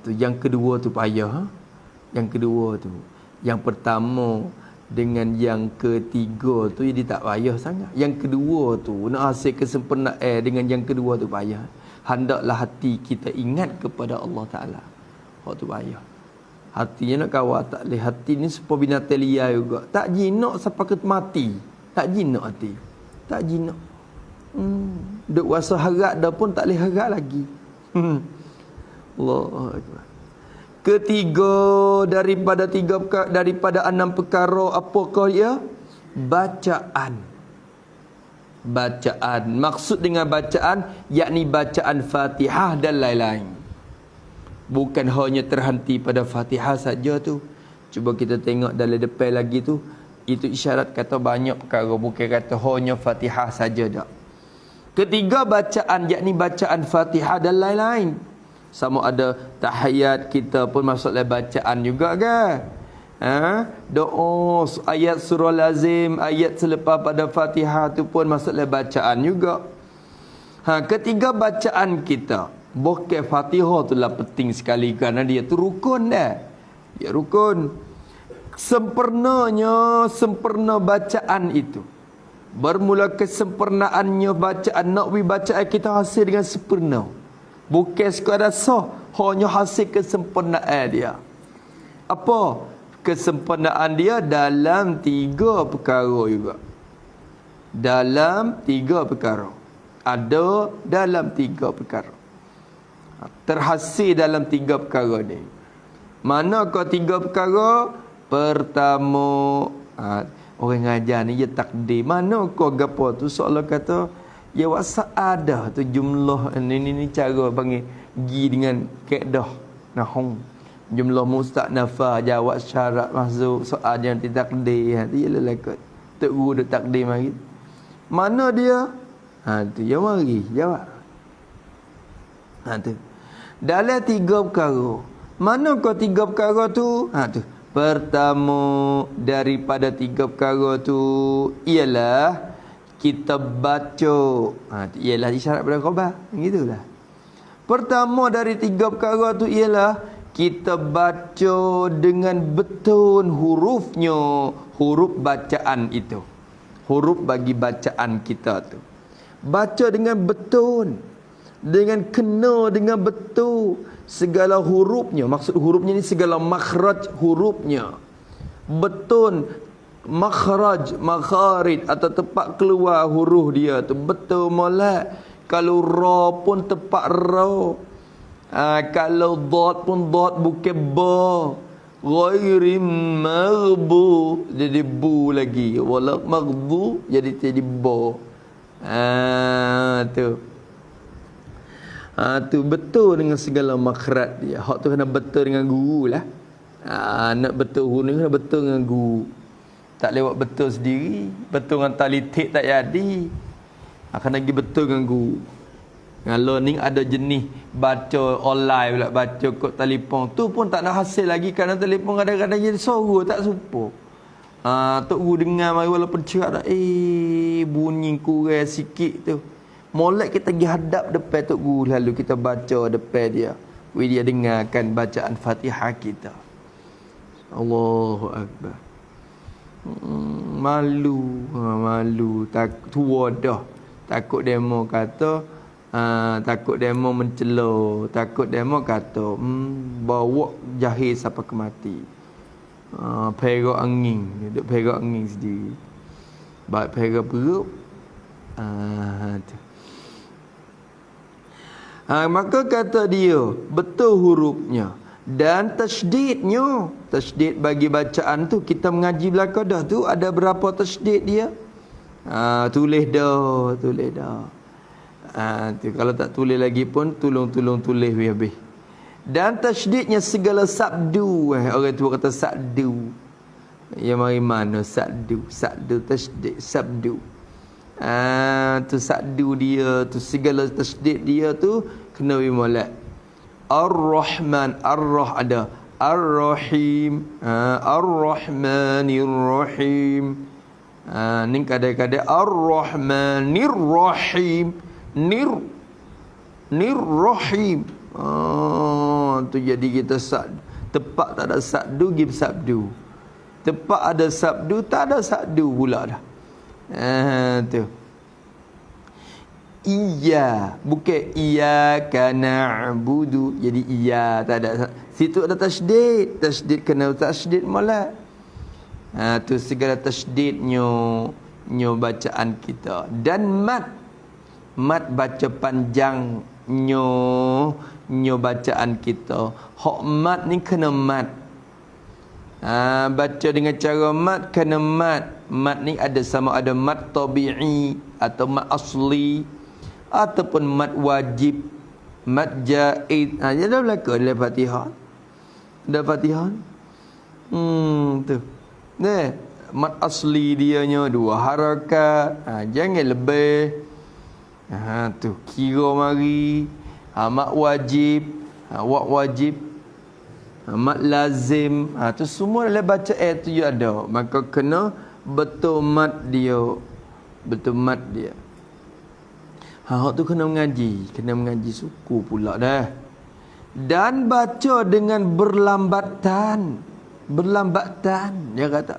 Tu yang kedua tu payah. Yang kedua tu. Yang pertama dengan yang ketiga tu jadi tak payah sangat. Yang kedua tu nak hasil kesempurnaan dengan yang kedua tu payah. Hendaklah hati kita ingat kepada Allah Taala. Hak tu payah. Hatinya nak kawal tak leh. Hati ni serupa binatang liar juga. Tak jinak sampai ke mati. Tak jinak hati. Tak jinak. Duk rasa harap dah pun tak leh harap lagi. Allahu Akbar. Ketiga daripada 6 perkara apakah ia? Bacaan. Maksud dengan bacaan yakni bacaan Fatihah dan lain-lain. Bukan hanya terhenti pada Fatihah saja tu. Cuba kita tengok dalam depan lagi tu. Itu isyarat kata banyak perkara. Bukan kata hanya Fatihah saja tak. Ketiga bacaan yakni bacaan Fatihah dan lain-lain. Sama ada tahiyat kita pun masuk dalam bacaan juga kan? Doa ayat surah lazim, ayat selepas pada Fatihah tu pun masuk dalam bacaan juga. Ketiga bacaan kita Bukan Fatihah tu lah penting sekali kerana dia tu rukun dah. Dia rukun. Sempurna bacaan itu. Bermula kesempurnaannya bacaan Nawawi, bacaan kita hasil dengan sempurna. Bukan sekadar sah, hanya hasil kesempurnaan dia. Apa? Kesempurnaan dia dalam 3 perkara juga. Dalam 3 perkara. Ada dalam 3 perkara. Terhasil dalam 3 perkara ni. Manakah 3 perkara? Pertama, orang ngajar ni dia takdir. Mana kau gapo tu seolah kata ya wasa ada tu jumlah ni cara panggil gi dengan kaedah nahwu. Jumlah musta'nafah, jawab syarat mahzuf, soal yang ditakdir. Tu ialah lakot. Tok guru dak takdir mari. Mana dia? Tu ya mari jawab. Tu. Dalam 3 perkara. Mana kau 3 perkara tu? Tu. Pertama daripada 3 perkara tu ialah kita baca. Ialah isyarat pada khabar. Gitulah. Pertama dari 3 perkara tu ialah kita baca dengan betul hurufnya, huruf bacaan itu. Huruf bagi bacaan kita tu. Baca dengan betul. Dengan kena dengan betul. Segala hurufnya, maksud hurufnya ni segala makhraj hurufnya. Betul makharij atau tempat keluar huruf dia tu betul molek. Kalau ra pun tepat ra. Kalau dot pun dot bukan ba. Ghairim maghbu jadi bu lagi. Wala maghbu jadi ba. Tu. Tu betul dengan segala makhraj dia. Hak tu kena betul dengan guru lah. Nak betul guru ni kena betul dengan guru. Tak lewat betul sendiri. Betul dengan talitik tak jadi. Kena pergi betul dengan guru. Dengan learning ada jenis baca online pula, baca kod telefon. Tu pun tak nak hasil lagi kerana telefon kadang-kadang jadi suara tak serupa. Tok guru dengar mari walaupun cerak dah. Bunyi kurang sikit tu. Molek kita pergi hadap depan tok guru lalu kita baca depan dia. Dia dengarkan bacaan Fatihah kita. Allahu Akbar. Malu tak tua dah. Takut demo kata takut demo mencela, takut demo kata bawa jahil sampai ke mati. Perak angin, duduk perak angin sendiri. Baik perak perut. Tu. Maka kata dia betul hurufnya dan tasydidnya. Tasydid bagi bacaan tu kita mengaji belaka dah tu ada berapa tasydid dia? Tulis dah. Tu kalau tak tulis lagi pun tolong tulis habis. Dan tasydidnya segala sabdu. Orang tua kata sabdu. Ya mari mana sabdu tasydid sabdu. Tu sakdu dia tu segala tasydid dia tu kena molek. Ar-Rahman, Ar-Rah ada, Ar-Rahim, Ar-Rahmanir Rahim. Ni kadang-kadang Ar-Rahmanir Rahim, Nir Rahim. Tu jadi kita tepat tak ada sakdu give sabdu. Tepat ada sabdu tak ada sakdu pula dah. Tu. Iya, bukan iyyaka na'budu. Jadi iya tak ada. Situ ada tasydid. Tasydid kena tasydid molek. Tu segala tasydidnya bacaan kita. Dan mat baca panjangnya bacaan kita. Hak mat ni kena mat. Baca dengan cara mat kena mat. Mat ni ada sama ada mat tabi'i atau mat asli ataupun mat wajib, mat jaid. Dia dah berlaku dalam Fatihah. Dalam Fatihah. Tu. Mat asli dianya 2 harakat. Jangan lebih. Tu kira mari. Mat wajib, wajib. Mat lazim. Tu semua dalam bacaan tu ada. Maka kena betul mat dia. Betul mat dia. Hak tu kena mengaji suku pula dah. Dan baca dengan berlambatan. Dia kata.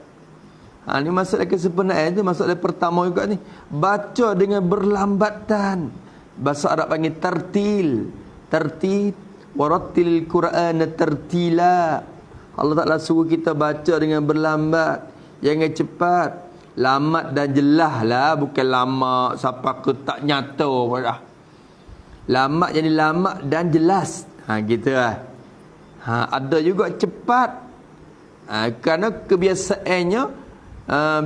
Ni masalah kesempurnaan tu, masalah pertama juga ni. Baca dengan berlambatan. Bahasa Arab panggil tartil. Warattilil Qur'ana tartila. Allah Ta'ala suruh kita baca dengan berlambat, jangan cepat. Lamat dan jelas lah, bukan lama siapa ke tak nyata dah. Lamat jadi lamat dan jelas. Gitu lah. Ada juga cepat. Kerana kebiasaannya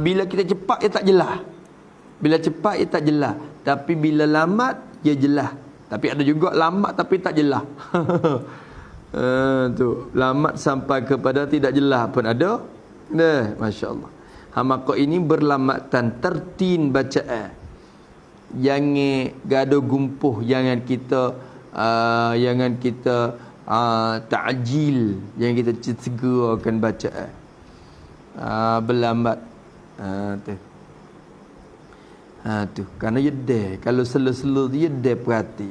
bila kita cepat ia tak jelas. Bila cepat ia tak jelas. Tapi bila lamat ia jelas. Tapi ada juga lamat tapi tak jelas. Tu lamat sampai kepada tidak jelas pun ada. Masya-Allah. Maka ini berlamatan, tertin bacaan. Jangan gaduh gumpuh, jangan kita ta'jil, jangan kita segerakan bacaan. Berlambat. Tu. Kerana yedeh, kalau selu-selu tu yedeh perhati.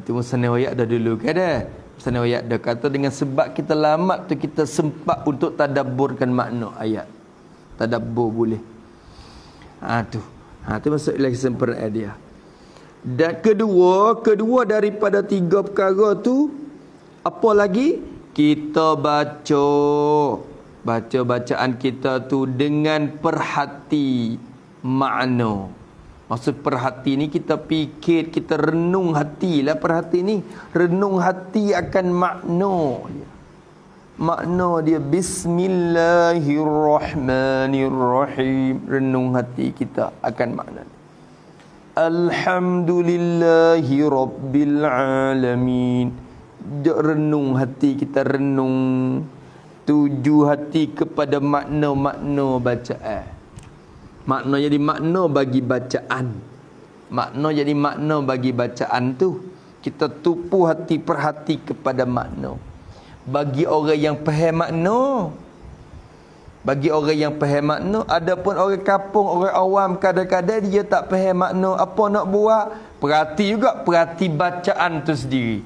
Tu musannaf ayat dah dulu kan dah. Musannaf ayat dah kata dengan sebab kita lambat tu kita sempat untuk tadabburkan makna ayat. Tadabbur boleh. Tu masuk lagi sempurna dia. Dan kedua daripada tiga perkara tu, apa lagi? Kita baca bacaan kita tu dengan perhati makna. Maksud perhati ni kita fikir, kita renung hati lah. Perhati ni renung hati akan makna dia. Makna dia Bismillahirrahmanirrahim. Renung hati kita akan makna. Alhamdulillahi Rabbil Alamin. Renung hati kita, renung tuju hati kepada makna-makna bacaan. Makna jadi makna bagi bacaan. Makna jadi makna bagi bacaan tu. Kita tupu hati, perhati kepada makna. Bagi orang yang faham makna, adapun orang kampung, orang awam, kadang-kadang dia tak faham makna, apa nak buat? Perhati bacaan tu sendiri.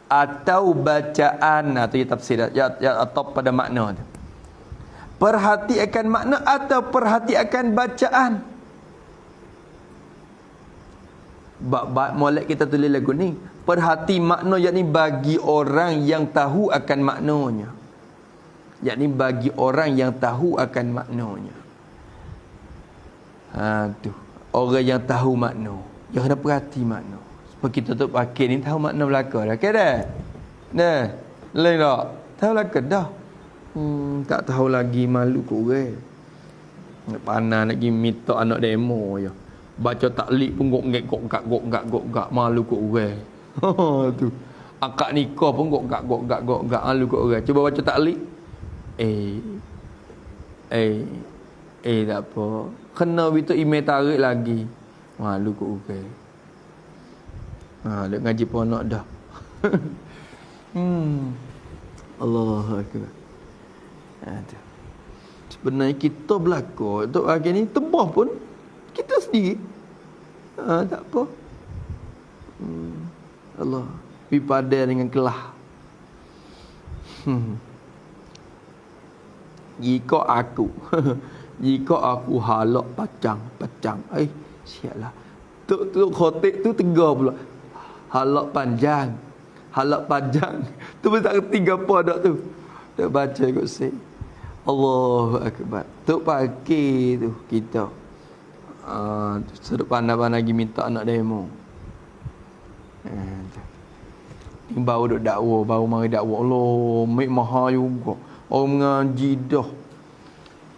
Atau bacaan, atau ya tafsir ya atau pada makna tu. Perhati akan makna atau perhati akan bacaan. Molek kita tulis lagu ni, perhati makna, yakni bagi orang yang tahu akan maknanya. Yakni bagi orang yang tahu akan maknanya. Tu orang yang tahu makna, yang kena perhati makna. Sebab kita tu pakai ni tahu makna belaka dah, kan dah? Lain tak? Tahu belaka dah. Tak tahu lagi, malu kot orang. Nak panah nak pergi minta anak demo je. Baca taklid pun gok-gak, malu kot orang. Tu. Akad nikah pun gok-gak, malu kot orang. Cuba baca taklid. Tak apa. Kena begitu email tarik lagi. Malu kot orang. Dek ngaji pun nak dah. Allahu akbar. Sebenarnya kita belakang untuk hari ni tebah pun kita sendiri. Tak apa. Allah pipada dengan kelah. Jika aku halak pacang. Siaplah. Tu khotik tu tegar pula. Halak panjang. Tu pun tak kerti apa dak tu. Tak baca kot say. Allahu akbar. Tu pakai tu kita. Seduk pandai-pandai lagi minta anak demo. Ni baru duk dakwa, baru mari dakwa. Allah, mik mahal juga. Orang mengaji dah.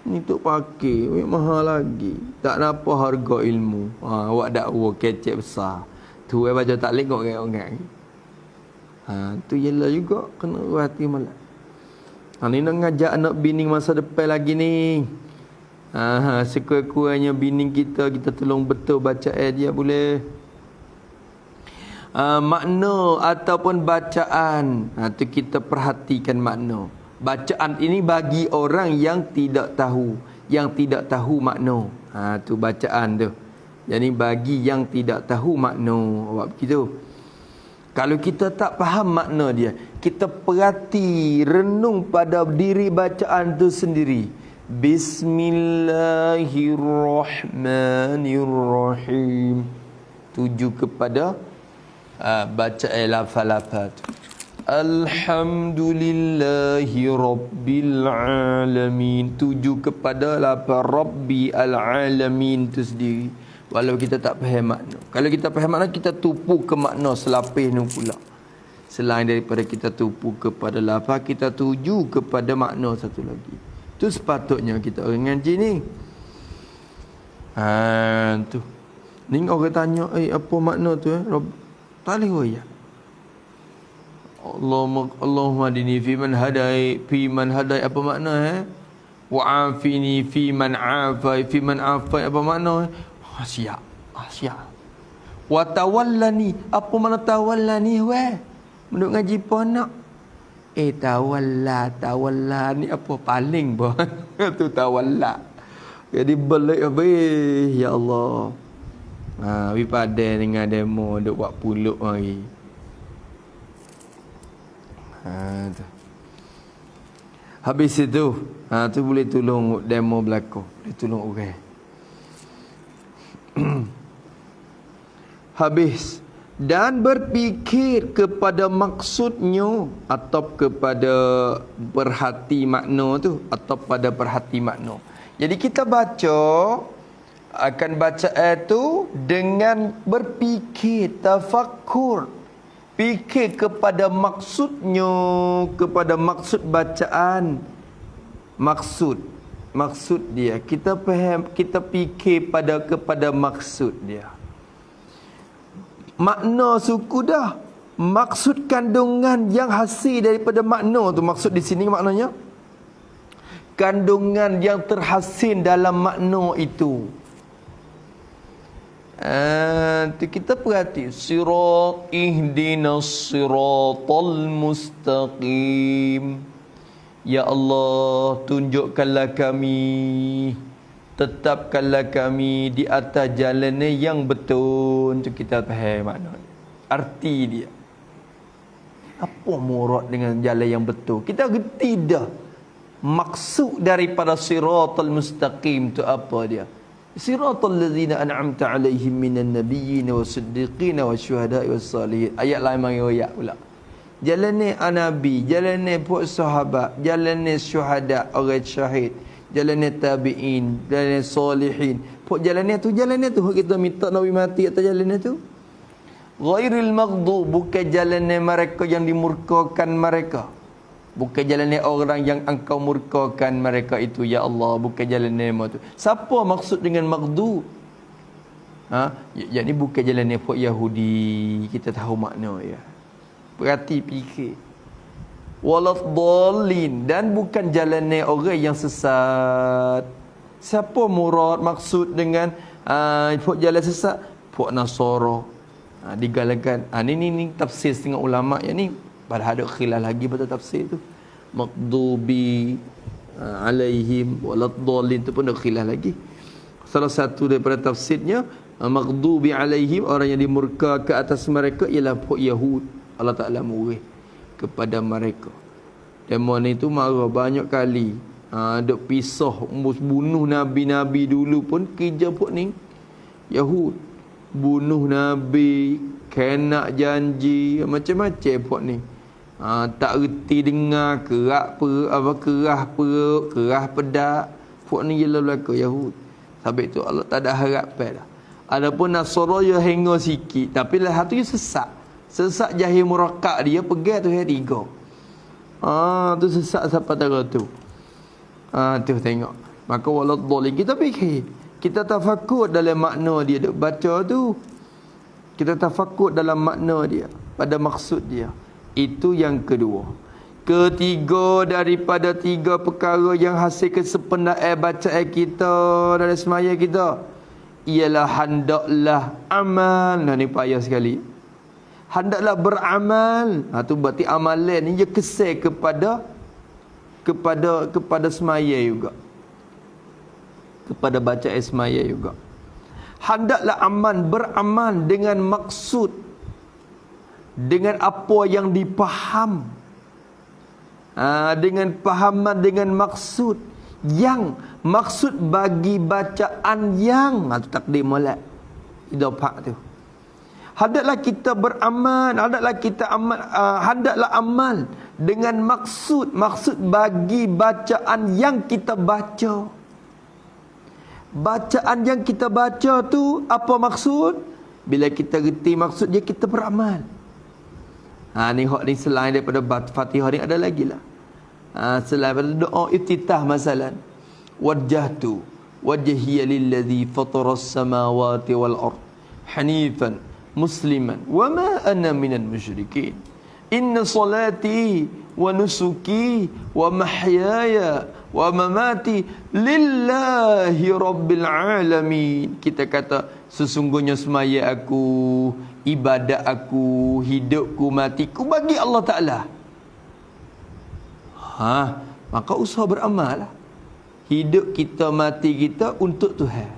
Ni tu pakai, mik mahal lagi. Tak napa harga ilmu. Awak dakwa kecek besar. Tu baca taklid kok orang. Tu jelah juga kena hati malam. Ni nak ngajak anak bini masa depan lagi ni. Sekurang-kurangnya bini kita tolong betul bacaan dia boleh. Makna ataupun bacaan, tu kita perhatikan makna. Bacaan ini bagi orang yang tidak tahu makna. Tu bacaan tu. Jadi bagi yang tidak tahu makna, awak begitu. Kalau kita tak faham makna dia, kita perhati, renung pada diri bacaan tu sendiri. Bismillahirrahmanirrahim. Tuju kepada bacaan lafaz-lafaz tu. Alhamdulillahi Rabbil Alamin. Tuju kepada lafaz Rabbi Al-Alamin tu sendiri. Walau kita tak faham makna. Kalau kita faham makna, kita tupu ke makna selapis ni pula. Selain daripada kita tupu kepada lafaz, kita tuju kepada makna satu lagi. Itu sepatutnya kita orang ngaji ni. Tu. Ni orang tanya, apa makna tu tak boleh ya. Allahumma hadini fi man hadai, apa makna wa afini fi man afai, apa makna siap. Wa tawallani, apa makna tawallani menurut ngaji pun nak tawalla ni apa paling pun tu tawalla. Jadi balik habis ya Allah. We padan dengan demo duk buat puluk hari. Tu. Habis itu, tu boleh tolong demo berlaku, boleh tolong orang. Habis dan berfikir kepada maksudnya atau kepada perhati makna tu atau pada perhati makna. Jadi kita akan baca itu dengan berfikir, tafakkur, fikir kepada maksudnya, kepada maksud bacaan, maksud dia. Kita faham, kita fikir kepada maksud dia. Makna suku dah, maksud kandungan yang hasil daripada makna tu. Maksud di sini maknanya kandungan yang terhasil dalam makna itu. Kita perhati ihdinas siratal mustaqim. Ya Allah, tunjukkanlah kami, tetapkanlah kami di atas jalan yang betul. Itu kita faham makna, arti dia. Apa murad dengan jalan yang betul? Kita gerti dah maksud daripada siratal mustaqim tu apa dia. Siratal ladzina an'amta alaihim minan nabiyyin wasiddiqin wasyuhada'i wassalihin. Ayat lain mari ayat pula. Jalan ni nabi, jalan ni puak sahabat, jalan ni syuhada, orang syahid, jalan ni tabi'in, jalan ni solihin. Puak jalan ni tu kita minta Nabi mati atas jalan ni tu. Ghairil maghdub, bukan jalan ni mereka yang dimurkakan mereka. Bukan jalan ni orang yang engkau murkakan mereka itu, ya Allah. Bukan jalan ni tu. Siapa maksud dengan maghdub? Yang ni bukan jalan ni puak Yahudi. Kita tahu makna ya. Perhati fikir. Waladhdallin, dan bukan jalan ni orang yang sesat. Siapa murad maksud dengan puak jalan sesat? Puak Nasara. Digalakan. Ni tafsir setengah ulama yang ni. Pada ada khilaf lagi pada tafsir tu. Maghdubi alaihim waladhdallin tu pun ada khilaf lagi. Salah satu daripada tafsirnya, maghdubi alaihim, orang yang dimurka ke atas mereka ialah puak Yahud. Allah Ta'ala murih kepada mereka. Demon itu marah banyak kali. Duk pisah, bunuh Nabi-Nabi dulu pun kerja puak ni Yahud. Bunuh Nabi, kena janji, macam-macam puak ni. Tak reti dengar, kerah perut, kerah pedak. Puak ni ialah belaka Yahud. Sebab itu Allah tak ada harapan dah. Adapun Nasara dia hengah sikit, tapi lah satu dia sesak jahil murakak dia pegang tu hari 3. Tu sesak sampai tara tu. Tu tengok. Maka waladhdallin, kita fikir, kita tafakur dalam makna dia duk baca tu. Kita tafakur dalam makna dia, pada maksud dia. Itu yang kedua. Ketiga daripada 3 perkara yang hasil kesempurnaan bacaan kita dalam semaya kita ialah hendaklah amal. Ni payah sekali. Hendaklah beramal. Tu berarti amalan ni dia kesal kepada semaya juga. Kepada bacaan semaya juga. hendaklah beramal dengan maksud, dengan apa yang dipaham, dengan pahaman, dengan maksud yang maksud bagi bacaan yang itu takdir molek idafah tu. Hendaklah kita beramal, hendaklah amal dengan maksud bagi bacaan yang kita baca. Bacaan yang kita baca tu apa maksud? Bila kita reti maksud dia, kita beramal. Ni hak ni selain daripada Fatihah ni ada lagi lah. Selain daripada doa iftitah masalan. Wajjahtu wajhiya lilladzi fataras samawati wal ard hanifan musliman wa ma ana minal musyrikin. Inna salati wa nusuki wa mahyaya wa mamati lillahi rabbil alamin. Kita kata sesungguhnya semaya aku, ibadat aku, hidupku, matiku bagi Allah Ta'ala. Maka usaha beramal lah. Hidup kita, mati kita untuk Tuhan.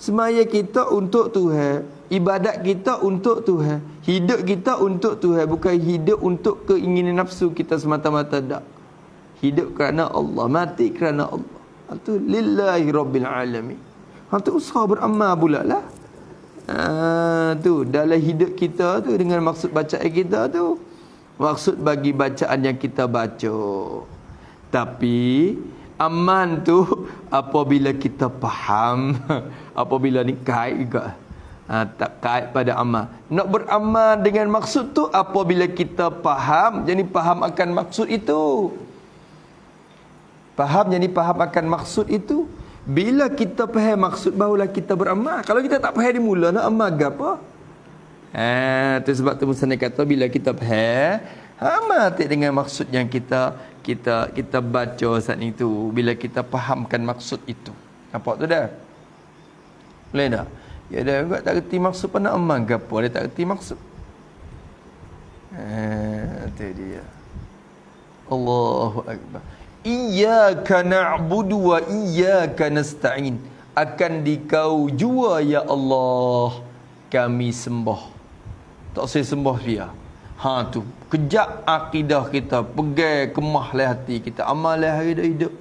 Semaya kita untuk Tuhan, ibadat kita untuk Tuhan, hidup kita untuk Tuhan, bukan hidup untuk keinginan nafsu kita semata-mata, tak. Hidup kerana Allah, mati kerana Allah. Itu lillahi rabbil alamin. Itu usaha beramal pula lah. Tu dalam hidup kita tu, dengan maksud bacaan kita tu, maksud bagi bacaan yang kita baca. Tapi aman tu apabila kita faham, apabila ni kait juga. Tak kait pada amal. Nak beramal dengan maksud tu apabila kita faham, jadi faham akan maksud itu. Faham, jadi faham akan maksud itu. Bila kita faham maksud, barulah kita beramal. Kalau kita tak faham di mula, nak amal ke apa? Tu sebab tu musannif kata bila kita faham, amal dengan maksud yang kita baca saat itu. Bila kita fahamkan maksud itu. Nampak tu dah? Boleh tak? Ya dah juga tak reti maksud pun nak amal ke apa? Dia tak reti maksud. Itu dia. Allahu Akbar. Iyyaka na'budu wa iyyaka nasta'in. Akan dikau jua ya Allah kami sembah. Tak saya sembah dia. Tu kejap akidah kita, pegang kemah le hati kita, amal le hari hidup.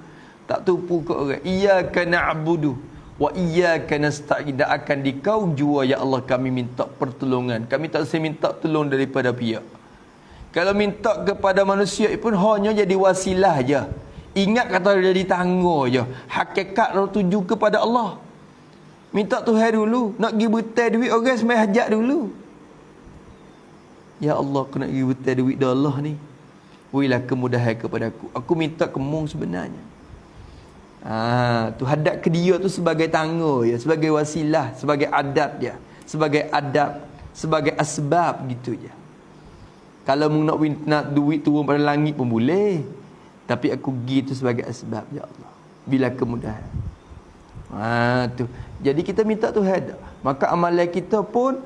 Tak tupu ke orang. Iyyaka na'budu wa iyyaka nasta'in. Dan akan dikau jua ya Allah kami minta pertolongan. Kami tak saya minta tolong daripada pihak. Kalau minta kepada manusia pun hanya jadi wasilah je. Ingat kata jadi tangga je. Hakikatเราtuju kepada Allah. Minta Tuhan dulu. Nak pergi betul duit orang semai hajat dulu. Ya Allah, aku nak pergi betul duit dah Allah ni. Berilah kemudahan kepada aku. Aku minta kemung sebenarnya. Tu hadap ke dia tu sebagai tangga ya, sebagai wasilah, sebagai adab dia, sebagai adab, sebagai asbab gitu je. Kalau mu nak duit turun pada langit pun boleh. Tapi aku pergi tu sebagai asbab ya Allah. Bila kemudahan. Tu. Jadi kita minta Tuhan. Maka amalan kita pun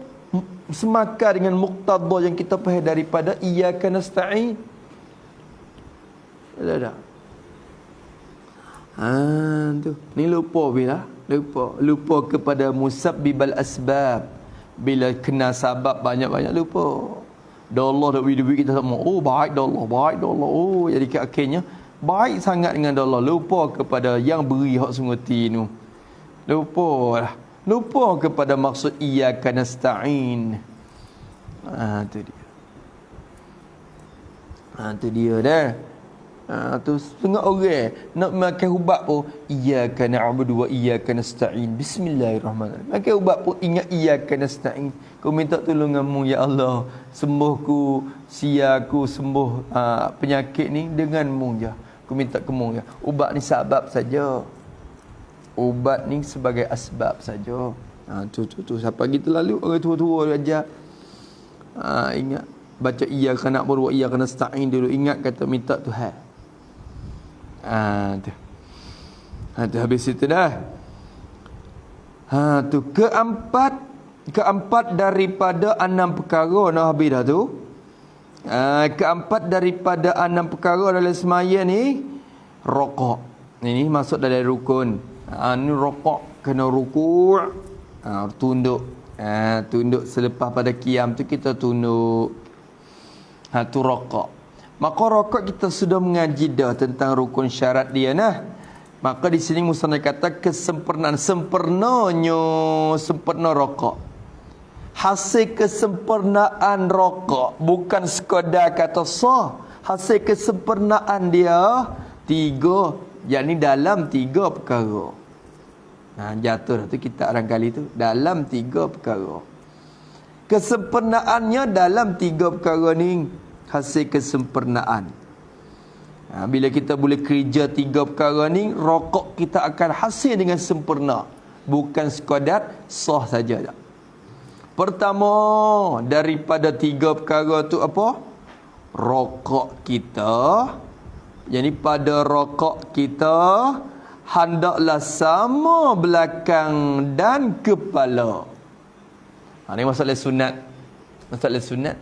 semakar dengan muqtada yang kita faham daripada iyyaka nasta'in. Ada tak? Tu. Ni lupa bila? Lupa kepada musabbibal asbab. Bila kena sabab banyak-banyak lupa. Dah Allah dah beri duit kita semua. Baik dah Allah, baik dah Allah. Jadi akhirnya baik sangat dengan Allah. Lupa kepada yang beri hak sungguti tu. Lupa kepada maksud iyyaka nasta'in. Tu dia. Tu dia dah. Tu setengah orang nak makan ubat pun iyyaka na'budu wa iyyaka nasta'in. Bismillahirrahmanirrahim. Makan ubat pun ingat iyyaka nasta'in. Kau minta tolong-Mu ya Allah. Sembuhku, siaku, sembuh penyakit ni dengan-Mu je. Aku minta ke-Mu je. Ubat ni sebab saja. Ubat ni sebagai asbab saja. Tu siapa gitu lalu orang tua-tua ajar. Ingat baca iyyaka na'budu wa iyyaka nasta'in dulu. Ingat kata minta Tuhan. Tu habis itu dah. Tu keempat daripada 6 perkara nak habis dah tu. Keempat daripada 6 perkara dalam semaya ni rokok. Ini masuk dalam rukun. Ni rokok kena rukuk, tunduk. Tunduk selepas pada qiyam tu kita tunduk. Tu rokok. Maka rokok kita sudah mengaji dah tentang rukun syarat dia nah. Maka di sini musannaf kata kesempurnaan, sempurna rokok. Hasil kesempurnaan rokok bukan sekadar kata sah. Hasil kesempurnaan dia 3, yakni dalam 3 perkara. Jatuh dah tu kita orang kali tu dalam 3 perkara. Kesempurnaannya dalam 3 perkara ni hasil kesempurnaan. Bila kita boleh kerja 3 perkara ni, rokok kita akan hasil dengan sempurna, bukan sekadar sah saja dah. Pertama daripada 3 perkara tu apa? Rokok kita. Jadi pada rokok kita hendaklah sama belakang dan kepala. Ini masalah sunat. Masalah sunat.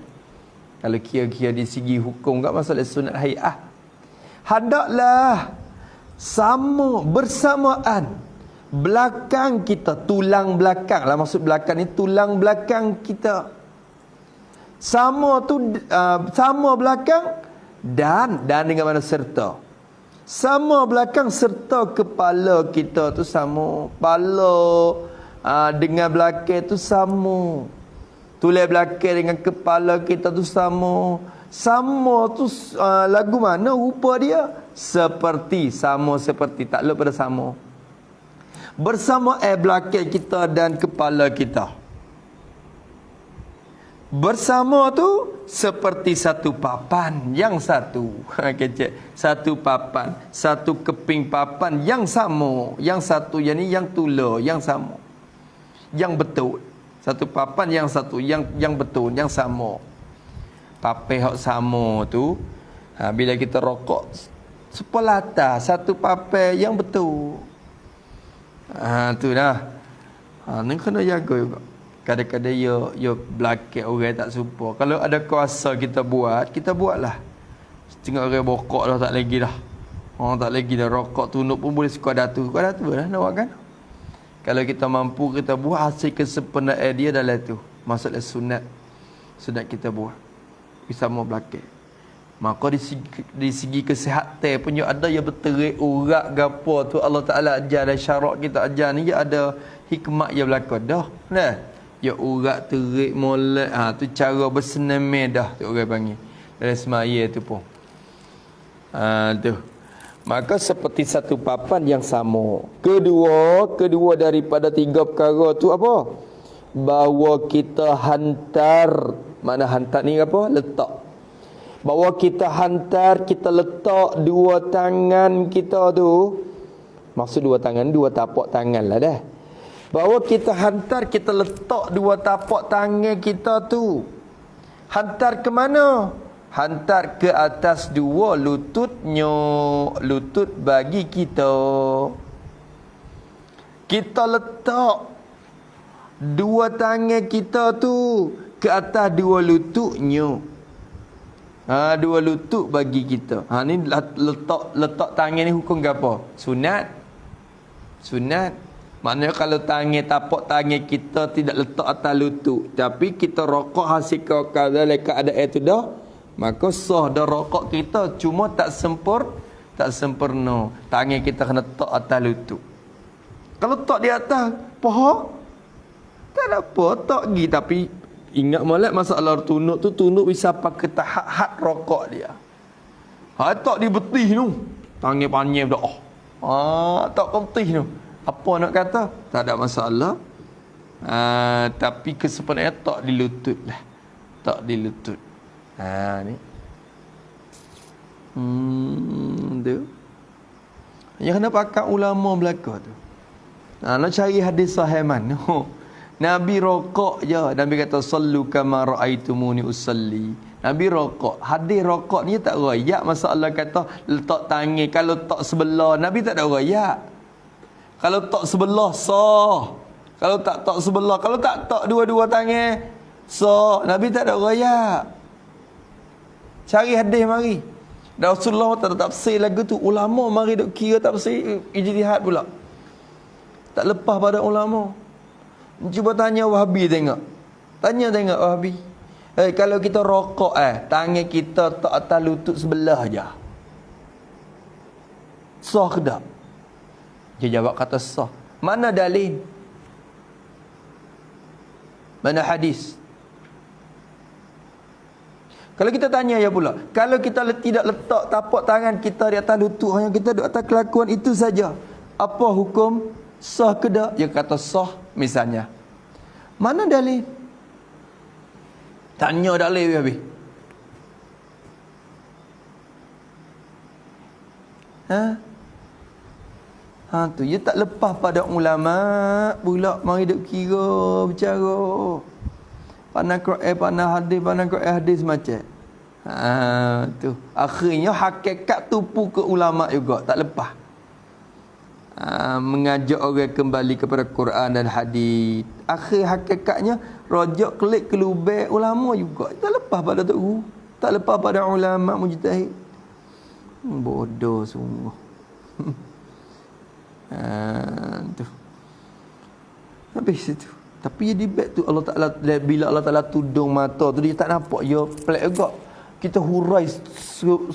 Kalau kira-kira di segi hukum tak masalah sunat hai'ah. Hendaklah sama bersamaan belakang kita, tulang belakang lah, maksud belakang ni tulang belakang kita. Sama tu sama belakang dan dengan mana serta. Sama belakang serta kepala kita tu sama. Kepala dengan belakang tu sama. Tulang belakang dengan kepala kita tu sama. Sama tu lagu mana rupa dia? Seperti, sama seperti, tak lupa pada sama. Bersama belakang kita dan kepala kita. Bersama tu seperti satu papan yang satu. Kecek. Satu papan, satu keping papan yang sama. Yang satu yang ni yang tula, yang sama. Yang betul. Satu papan yang satu, yang betul, yang sama. Papan hak sama tu, bila kita rokok sepelata, satu papan yang betul. Tu dah. Ni kena jaga juga. Kadang-kadang ya belakang orang tak suka. Kalau ada kuasa kita buatlah. Tengok orang bokok dah tak lagi dah. Orang tak lagi dah rokok tunduk pun boleh suka datu. Suka datu dah nak buat kan? Kalau kita mampu kita buat hasil kesempurnaan dia dalam tu. Maksudnya sunat kita buat. Bisa mau belakang. Maka di segi kesihatan pun ada yang berterik urat gapo tu Allah Taala ajar dan syarak kita ajar ni ya ada hikmat yang berlaku dah. Nah, ya urat terik molek tu cara bersenam dah tu orang panggil. Dalam semaya tu pun. Tu. Maka seperti satu papan yang sama. Kedua daripada 3 perkara tu apa? Bahawa kita hantar, mana hantar ni apa? Letak. Bahawa kita hantar, kita letak 2 tangan kita tu. Maksud 2 tangan, 2 tapak tangan lah dah. Bahawa kita hantar, kita letak 2 tapak tangan kita tu. Hantar ke mana? Hantar ke atas 2 lututnya. Lutut bagi kita. Kita letak 2 tangan kita tu ke atas 2 lututnya. 2 lutut bagi kita. Ni letak tangan ni hukum ke apa? Sunat. Maknanya kalau tapak tangan kita tidak letak atas lutut, tapi kita rokok hasil dalam keadaan itu dah, maka sah dah rokok kita, cuma tak sempurna. Tangan kita kena letak atas lutut. Kalau letak di atas paha, tak ada apa, letak pergi. Tapi ingat molek masalah tunduk tu, tunduk bisa pakai tahap rokok dia. Tak di betih tu. Tangan panjang dah. Tak betih tu. Apa nak kata? Tak ada masalah. Tapi kesempurnaan tak di lutut lah. Tak di lutut. Ni. Tu. Yang kena pakai ulama belaka tu. Nak cari hadis sahih mana? Nabi rokok je. Nabi kata sallu kama raaitumuni usalli. Nabi rokok. Hadis rokok ni tak royak. Masalah kata letak tangan. Kalau tak sebelah, Nabi tak ada royak. Kalau tak sebelah sah. Kalau tak sebelah, kalau tak dua-dua tangan sah. Nabi tak ada royak. Cari hadis mari. Dan Rasulullah tak ada tafsir lagu tu. Ulama mari duk kira tafsir ijtihad pula. Tak lepas pada ulama. Cuba tanya Wahabi tengok. Tanya tengok Wahabi. Kalau kita rokok tangan kita tak atas lutut sebelah aja. Sah ke tak? Dia jawab kata sah. Mana dalil? Mana hadis? Kalau kita tanya ya pula, kalau kita tidak letak tapak tangan kita di atas lutut, hanya kita di atas kelakuan itu saja, apa hukum? Sah ke tak? Dia kata sah misalnya. Mana dalil? Tanya dalil habis. Tu dia tak lepas pada ulama pula mari duk kira bercara. Pandang Quran, pandang hadis macam. Tu. Akhirnya hakikat tupu ke ulama juga, tak lepas. Mengajak orang kembali kepada Quran dan hadis. Akhir hakikatnya rojak kelik ke lubang ulama juga. Tak lepas pada tu. Tak lepas pada ulama mujtahid. Bodoh sungguh. Tu. Habis itu. Tapi jadi baik tu Allah Ta'ala, bila Allah Ta'ala tudung mata tu dia tak nampak, dia pelik juga. Kita hurai 10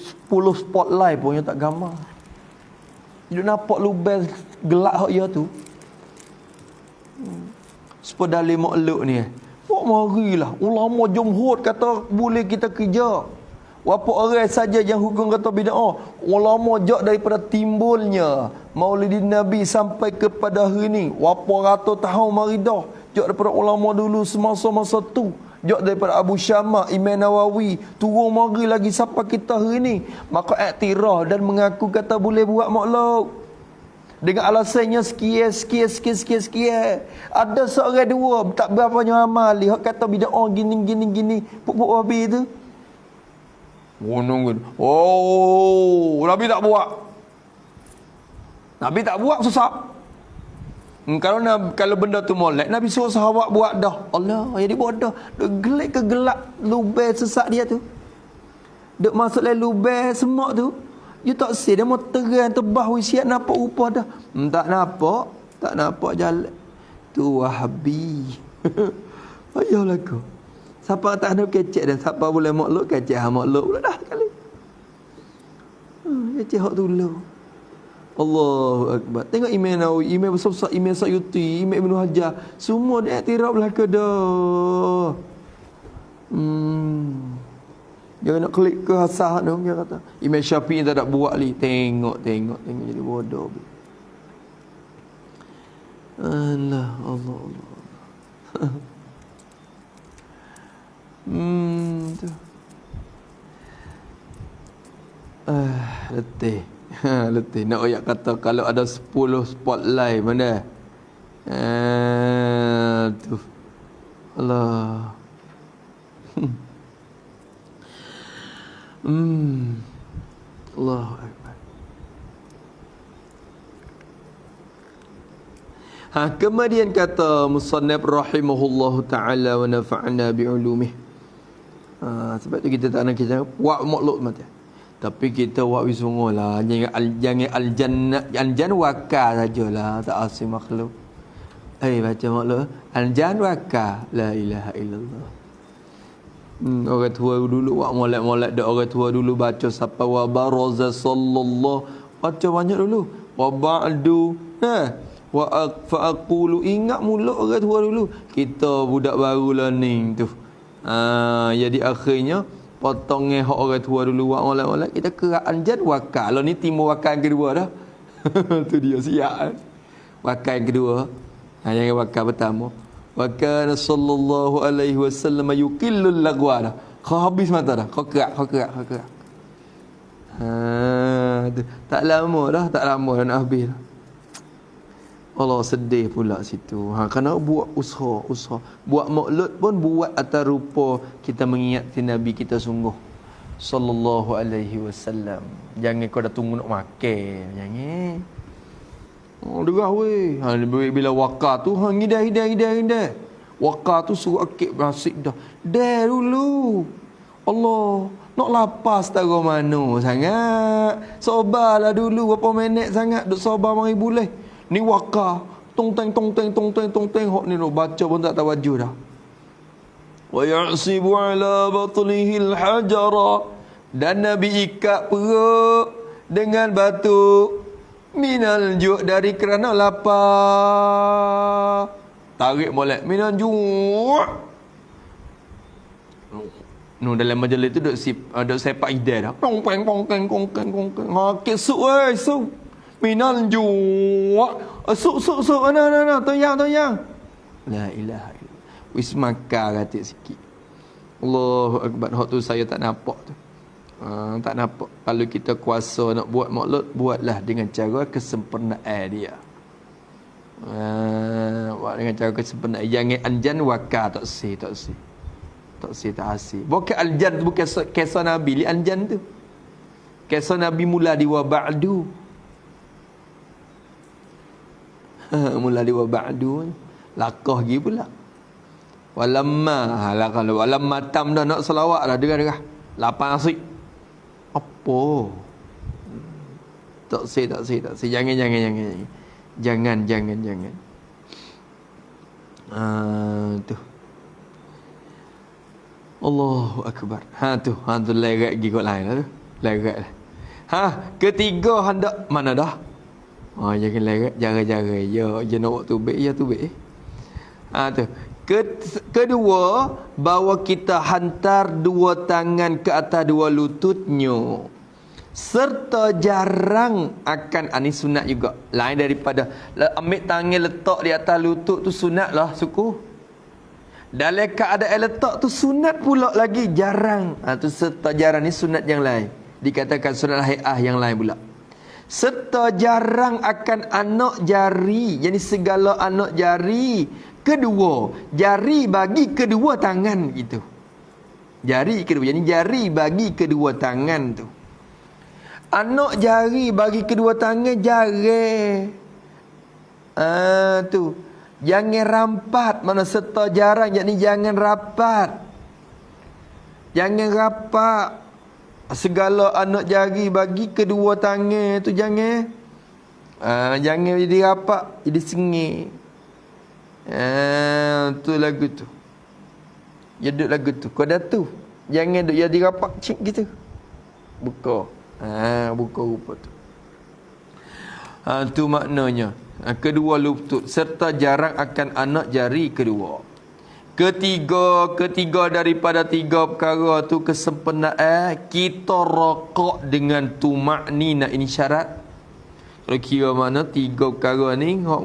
spotlight pun dia tak gambar. Dia nampak lubang gelap hak dia tu. Supaya dalil makhluk ni. Buat marilah. Ulama jumhur kata boleh kita kerja. Apa orang saja yang hukum kata bid'ah. Ulama jak daripada timbulnya Maulidin Nabi sampai kepada hari ni. Apa ratus tahun maridah. Jak daripada ulama dulu semasa-masa tu. Jak daripada Abu Syamah, Imam Nawawi, turun mari lagi sampai kita hari ni. Maka iktiraf dan mengaku kata boleh buat makhluk. Dengan alasannya sekian. Ada seorang dua tak berapa amal hak kata bid'ah gini. Pupuk wabi tu. Nabi tak buat. Nabi tak buat susah. Kalau benda tu molek, Nabi suruh sahabat buat dah. Allah, jadi buat dah. Duk gelap ke gelap lubang sesak dia tu. Duk masuk dalam lubang semak tu. Dia tak say, dia mau terang tebah wisiat nampak rupa dah. Tak nampak jalan. Tu Wahabi. Payahlah kau. Siapa tak nak kecek dan siapa boleh makhluk, kecek makhluk pula dah sekali. Kecek hak dulu. Allahu Akbar. Tengok Imam Nawawi, Imam besar-besar, Imam Suyuti, Imam Ibn Hajar, semua dia iktiraf belaka dah. Jangan nak klik ke hasah tu, dia kata. Imam Syafi'i tak buat li. Tengok jadi bodoh. Allah. Tu. Letih. Letih. Nak ayat kata kalau ada 10 spotlight mana? Tu. Allah. Allahu Akbar. Kemudian kata musannaf rahimahullahu taala wa nafa'na bi'ulumih. Sebab tu kita tak nak kita buat makhluk mata. Tapi kita buat bisungguh lah. Jangan al-jan waka sajalah. Tak asli makhluk. Baca makhluk. Al-jan waka. La ilaha illallah. Orang tua dulu buat molek-molek dak orang tua dulu baca siapa wa baraza sallallahu. Baca banyak dulu. Wa ba'du. Wa aqulu, ingat mulut orang tua dulu. Kita budak baru learning tu. Jadi akhirnya potongnya hak orang tua dulu buat molek-molek, kita kerak anjad wakal. Kalau ni timur wakal yang kedua dah. Tu dia siap kan. Wakal yang kedua. Jangan wakal pertama. Wa kana sallallahu alaihi wasallam yuqillul lagwa dah. Kau habis mata dah. Kau kerak. Tak lama dah nak habis dah. Allah sedih pula situ. Kena buat usaha. Buat maulud pun buat atas rupa kita mengingati Nabi kita sungguh. Sallallahu alaihi wasallam. Jangan kau dah tunggu nak makan. Jangan. Derah weh. Bila wakar tu hidai. Wakar tu suruh akik berasik dah. Dah dulu. Allah. Nak lapas tak mana sangat. Sabarlah dulu berapa minit sangat. Duk sabar mari boleh. Ni wakar tong teng hok ni baca pun tak tawajjuh dah. Wa ya'sibu ala batnihil hajara, dan Nabi ikat perut dengan batu minal ju' dari kerana lapar. Tarik molek minal ju'. Dalam majlis tu duk sepak idea dah. Pong peng. Ha kesuk weh su. Minal ju'. Suk ana toyang. La ilaha illallah. Wis makan katik sikit. Allahu akbar. Hak tu saya tak nampak tu. Tak nampak. Kalau kita kuasa nak buat maulud, buatlah dengan cara kesempurnaan dia. Buat dengan cara kesempurnaan. Jangan anjan wakar tak si. Tak asih. Bukan aljan tu, bukan kisah Nabi li anjan tu. Kisah Nabi mula di wa ba'du. Mula di wa ba'du. Lakah gi pula. Walamma tam dah nak selawat dah dengar. Lapan asik. Apa? Tak si. Jangan. Tu. Allahu akbar. Tu lerat gigi kot lain lah tu. Lerat lah. Ketiga hendak mana dah? Jangan lerat, jara-jara. Ya nak buat tubik, ya tubik. Tu. Kedua, bahawa kita hantar dua tangan ke atas dua lututnya. Serta jarang akan, ini sunat juga. Lain daripada ambil tangan letak di atas lutut tu sunat lah suku. Dalam keadaan letak tu sunat pula lagi, jarang. Tu serta jarang ni sunat yang lain. Dikatakan sunat hai'ah yang lain pula. Serta jarang akan anak jari. Jadi segala anak jari kedua. Jari bagi kedua tangan gitu. Jari kedua. Jadi jari bagi kedua tangan tu. Anak jari bagi kedua tangan jari. Tu. Jangan rampat. Mana serta jarang. Jadi jangan rapat. Jangan rapat. Segala anak jari bagi kedua tangan tu jangan. Jangan jadi rapat. Jadi sengit. Tu lagu tu. Ya duduk lagu tu. Kau dah tu. Jangan duduk jadi rapat cik gitu. Buka. Buka rupa tu. Tu maknanya. Kedua lutut serta jarang akan anak jari kedua. Ketiga daripada tiga perkara tu kesempurnaan kita rokok dengan tumaknina. Ini syarat. Kalau kira mana tiga perkara ni hak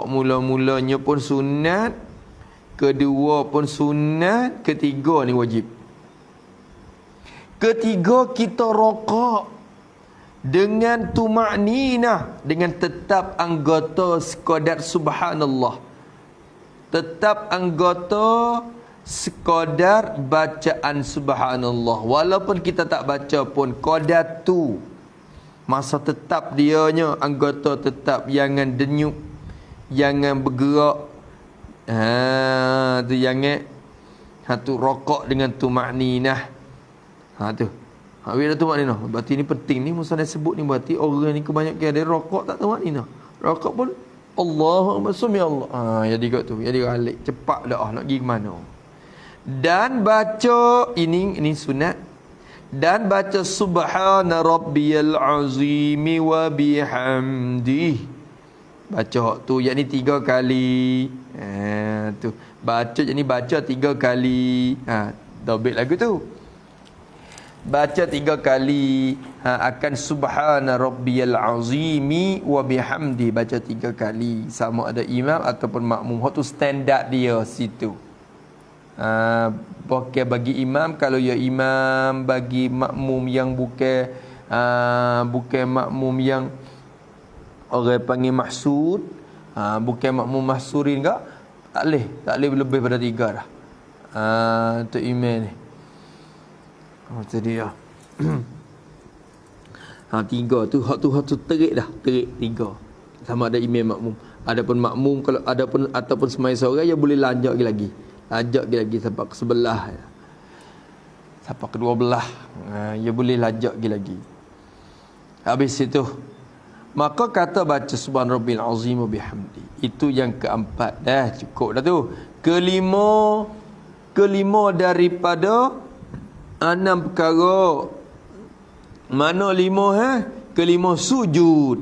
mula-mulanya pun sunat, kedua pun sunat, ketiga ni wajib. Ketiga kita rokok dengan tumakninah, dengan tetap anggota sekadar subhanallah, tetap anggota sekadar bacaan subhanallah. Walaupun kita tak baca pun qadar tu masa tetap dianya anggota tetap, jangan denyut, jangan bergerak. Tu jangan. Tu rokok dengan tumakninah. Tu. Bila tumakninah, berarti ni penting ni Musannaf sebut ni, berarti orang ni kebanyakan ada rokok tak tumakninah. Rokok pun Allahu Akbar, sumi Allah. Jadi kat tu, jadi balik cepat dah nak pergi ke mana. Dan baca ini sunat. Dan baca subhana rabbiyal azimi wa bihamdih. Baca tu yakni 3 kali. Tu. Baca yakni baca 3 kali. Dobit lagu tu. Baca 3 kali akan subhana rabbiyal azimi wa bihamdi, baca 3 kali, sama ada imam ataupun makmum. Hak tu standard dia situ. Bukan bagi imam, kalau ya imam, bagi makmum yang bukan makmum yang orang panggil mahsud, bukan makmum mahsurin ke, tak boleh lebih pada 3 dah. Tu imam ni. Itu dia. 3 tu hak tu terik dah, terik 3. Sama ada imam makmum. Adapun makmum kalau ataupun semai seorang dia boleh lanjut lagi. Sampai ke sebelah. Sampai ke 12. Dia boleh lanjut lagi. Habis itu Maka kata baca subhan rabbil azim wa bihamdi. Itu yang keempat dah, cukup dah tu. Kelima daripada 6 perkara. Mana 5 Kelima sujud.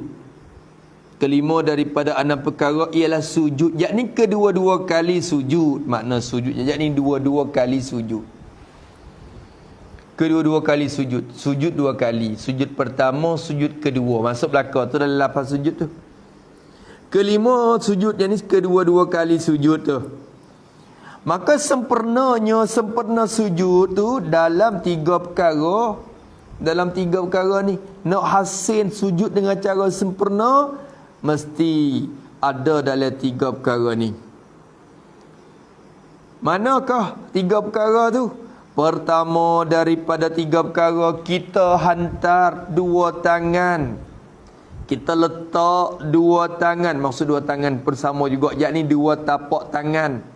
Kelima daripada 6 perkara ialah sujud. Yakni kedua-dua kali sujud. Makna sujud yakni dua-dua kali sujud. Kedua-dua kali sujud. Sujud 2 kali. Sujud pertama, sujud kedua. Masuk belakang tu dalam 8 sujud tu. Kelima sujud yakni kedua-dua kali sujud tu. Maka sempurna sujud tu dalam 3 perkara. Dalam 3 perkara ni, nak hasil sujud dengan cara sempurna, mesti ada dalam 3 perkara ni. Manakah 3 perkara tu? Pertama daripada 3 perkara, kita hantar 2 tangan. Kita letak 2 tangan. Maksud 2 tangan bersama juga, yakni 2 tapak tangan.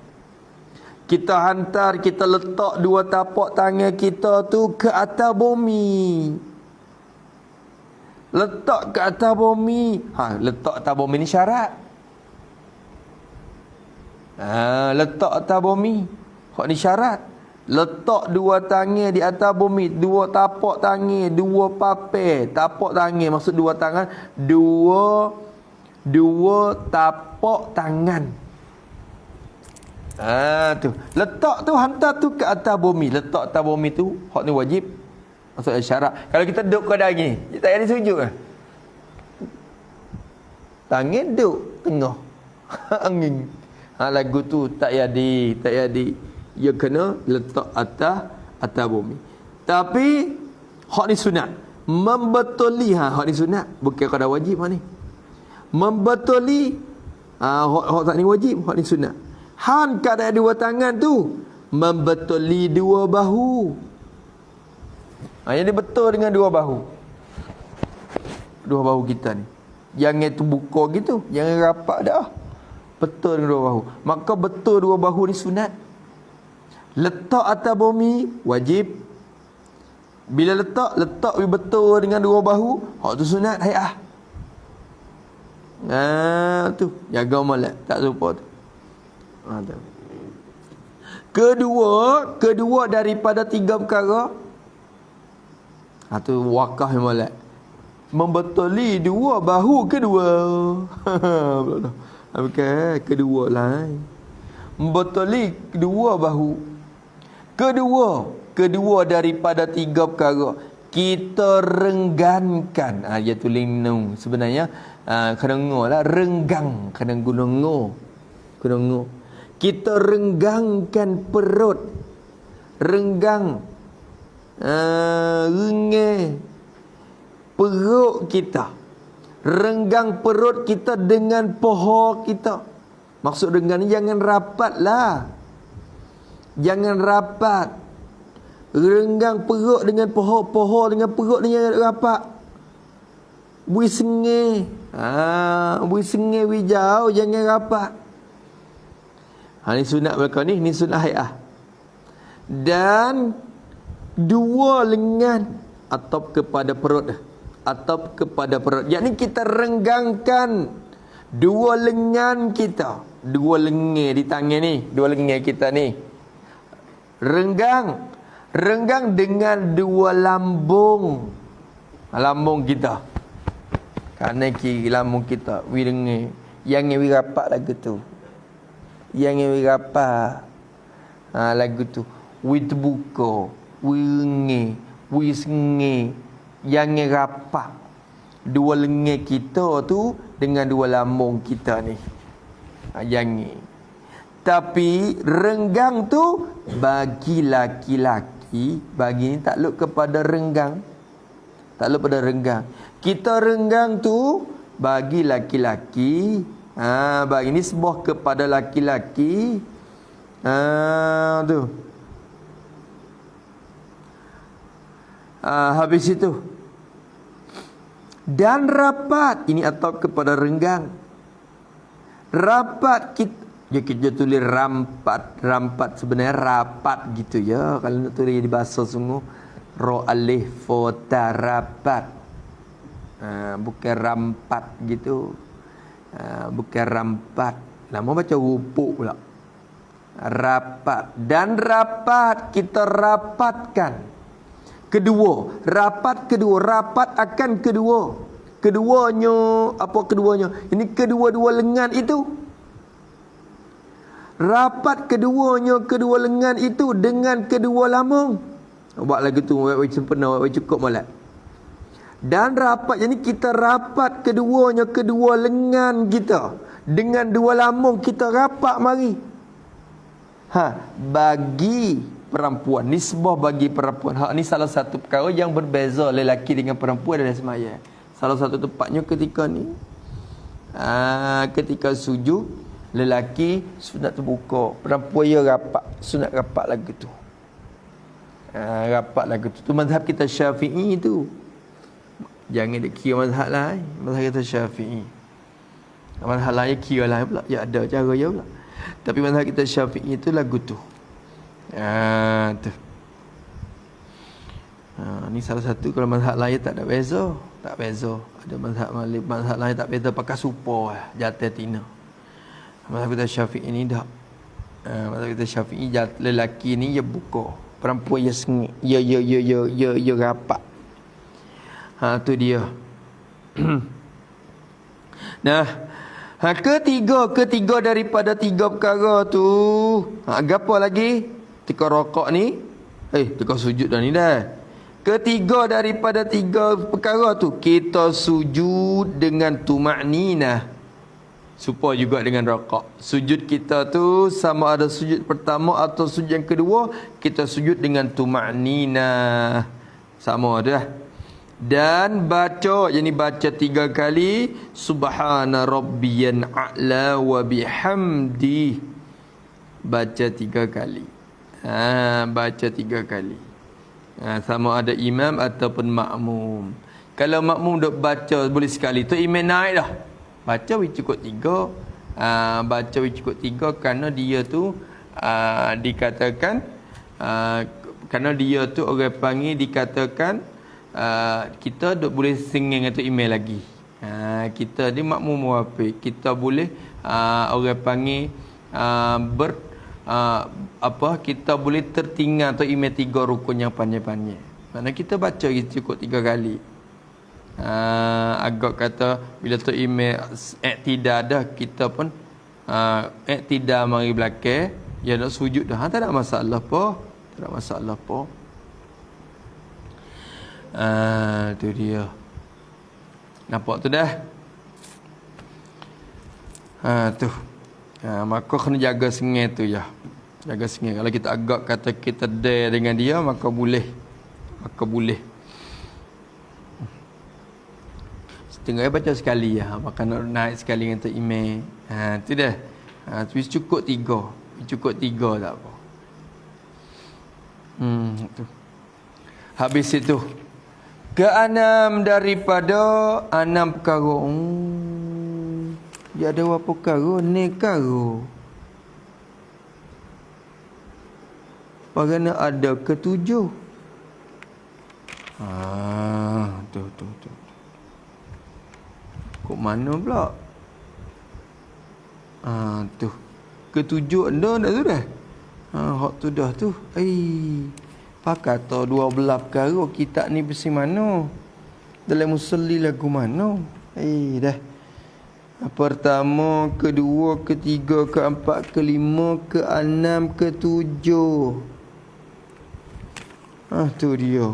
Kita hantar, kita letak 2 tapak tangan kita tu ke atas bumi. Letak ke atas bumi. Letak atas bumi ni syarat. Letak atas bumi. Hak ni syarat. Letak 2 tangan di atas bumi. 2 tapak tangan. 2 papel. Tapak tangan. Maksud 2 tangan. 2 tapak tangan. Tu. Letak tu, hantar tu ke atas bumi. Letak atas bumi tu, hak ni wajib. Maksudnya syarat. Kalau kita duduk kat daging, kita tak ada sujud ke? Tangan duduk tengah. Angin. Lagu tu tak jadi. Dia kena letak atas bumi. Tapi hak ni sunat. Membetuli hak ni sunat. Bukan kada wajib hak ni. Membetuli hak tak ni wajib, hak ni sunat. Han kada 2 tangan tu membetuli 2 bahu. Yang dia betul dengan 2 bahu. 2 bahu kita ni. Jangan terbuka gitu, jangan rapat dah. Betul dengan 2 bahu. Maka betul 2 bahu ni sunat. Letak atas bumi wajib. Bila letak betul dengan 2 bahu, hak tu sunat hai'ah. Tu jaga molek, tak lupa tu. Kedua daripada 3 perkara. Tu wakah molek. Membetuli 2 bahu kedua. Bukan kedua lain. Membetuli 2 bahu. Kedua daripada 3 perkara, kita renggankan. Dia tulis nung. Sebenarnya kena ngo lah, renggang, kena guna ngo. Kena ngo. Kita renggangkan perut. Renggang. Rengge perut kita. Renggang perut kita dengan paha kita. Maksud renggang ni jangan rapat lah. Jangan rapat. Renggang perut dengan paha dengan perut ni jangan rapat. Bui sengih. Bui sengih wijau jangan rapat. Ni sunat belakang ni sunat hai'ah. Dan 2 lengan atop kepada perut. Atop kepada perut. Yakni kita renggangkan 2 lengan kita. 2 lengan di tangan ni. 2 lengan kita ni. Renggang dengan 2 lambung. Lambung kita. Kanan kiri lambung kita. Wi dengar. Yang wi rapat lagu tu. Yang wi rapat. Lagu tu. Wi terbuka. Wi rengih. Wi sengih. Yang rapat. 2 lengan kita tu dengan 2 lambung kita ni. Yang tapi renggang tu bagi laki-laki, bagi ni takluk kepada renggang. Takluk pada renggang. Kita renggang tu bagi laki-laki. Bagi ni sebuah kepada laki-laki. Tu. Habis itu. Dan rapat. Ini atau kepada renggang. Rapat kita tulis rampat sebenarnya rapat gitu ya. Kalau nak tulis di bahasa sungguh ra alif fa ta rapat. Bukan rampat gitu. Bukan rampat. Lama baca rupuk pula. Rapat. Dan rapat kita rapatkan. Kedua. Rapat kedua. Rapat akan kedua. Keduanya. Apa keduanya? Ini kedua-dua lengan itu. Rapat keduanya. Kedua lengan itu dengan kedua lambung. Buat lagu tu. Buat sempurna. Buat cukup malam. Dan rapat. Jadi kita rapat keduanya. Kedua lengan kita. Dengan dua lambung kita rapat mari. Bagi perempuan. Nisbah bagi perempuan. Ni salah satu perkara yang berbeza lelaki dengan perempuan dalam sembahyang. Salah satu tempatnya ketika ni. Ketika sujud. Lelaki sunat terbuka. Perempuan ya rapat. Sunat rapat lagu tu. Rapat lagu tu. Tu mazhab kita Syafi'i tu. Jangan dia kira mazhab lain. Mazhab kita Syafi'i. Mazhab lain kira lain pula. Ya ada cara ya pula. Tapi mazhab kita Syafi'i itu lagu tu. Tu. Ni salah satu. Kalau mazhab lain tak ada beza. Tak beza. Ada mazhab lain tak beza. Pakai supo lah. Jatuh tina. Mazhab kita Syafi'i ni dah. Mazhab kita Syafi'i lelaki ni dia buka. Perempuan dia sengit. Ya rapat. Tu dia. Nah. Ketiga daripada tiga perkara tu. Apa lagi? Tika rokok ni. Tika sujud dah ni dah. Ketiga daripada tiga perkara tu. Kita sujud dengan tuma'ninah. Supaya juga dengan rokok. Sujud kita tu sama ada sujud pertama atau sujud yang kedua. Kita sujud dengan tuma'ninah. Sama dah. Dan baca, yang ni baca 3 kali, subhana rabbiyan a'la wa bihamdi. Baca 3 kali. Baca 3 kali. Sama ada imam ataupun makmum. Kalau makmum duk baca boleh sekali tu imam naik dah. Baca cukup 3. Baca cukup 3 kerana dia tu dikatakan kerana dia tu orang panggil dikatakan kita duk boleh singing atau email lagi. Kita ni makmum muafiq. Kita boleh orang panggil kita boleh tertinggal atau email 3 rukun yang panjang-panjang. Maksudnya kita baca cukup 3 kali. Agak kata bila tu email iktidal dah kita pun iktidal mari belakang, ya nak sujud dah. Tak ada masalah apa. Tak ada masalah apa. Tu dia. Nampak tu dah. Tu. Maka kena jaga sengai tu ya. Jaga sengai. Kalau kita agak kata kita dare dengan dia, maka boleh. Setengah baca sekali ya. Maka nak naik sekali dengan tu email. Tu dah. Tapi cukup 3. Cukup 3 tak apa. Tu. Habis itu. Keenam daripada 6 perkara. Dia ada berapa perkara? Ni perkara. Bagaimana ada ke-7? Tu. Kok mana pula? Tu. Ke-7 anda dah tu dah. Hak tu dah tu. Pak kata 12 perkara kitab ni besi mana? Dalam musalli lagu mana? Dah. Pertama, kedua, ketiga, keempat, kelima, keenam, ketujuh. Tu dia.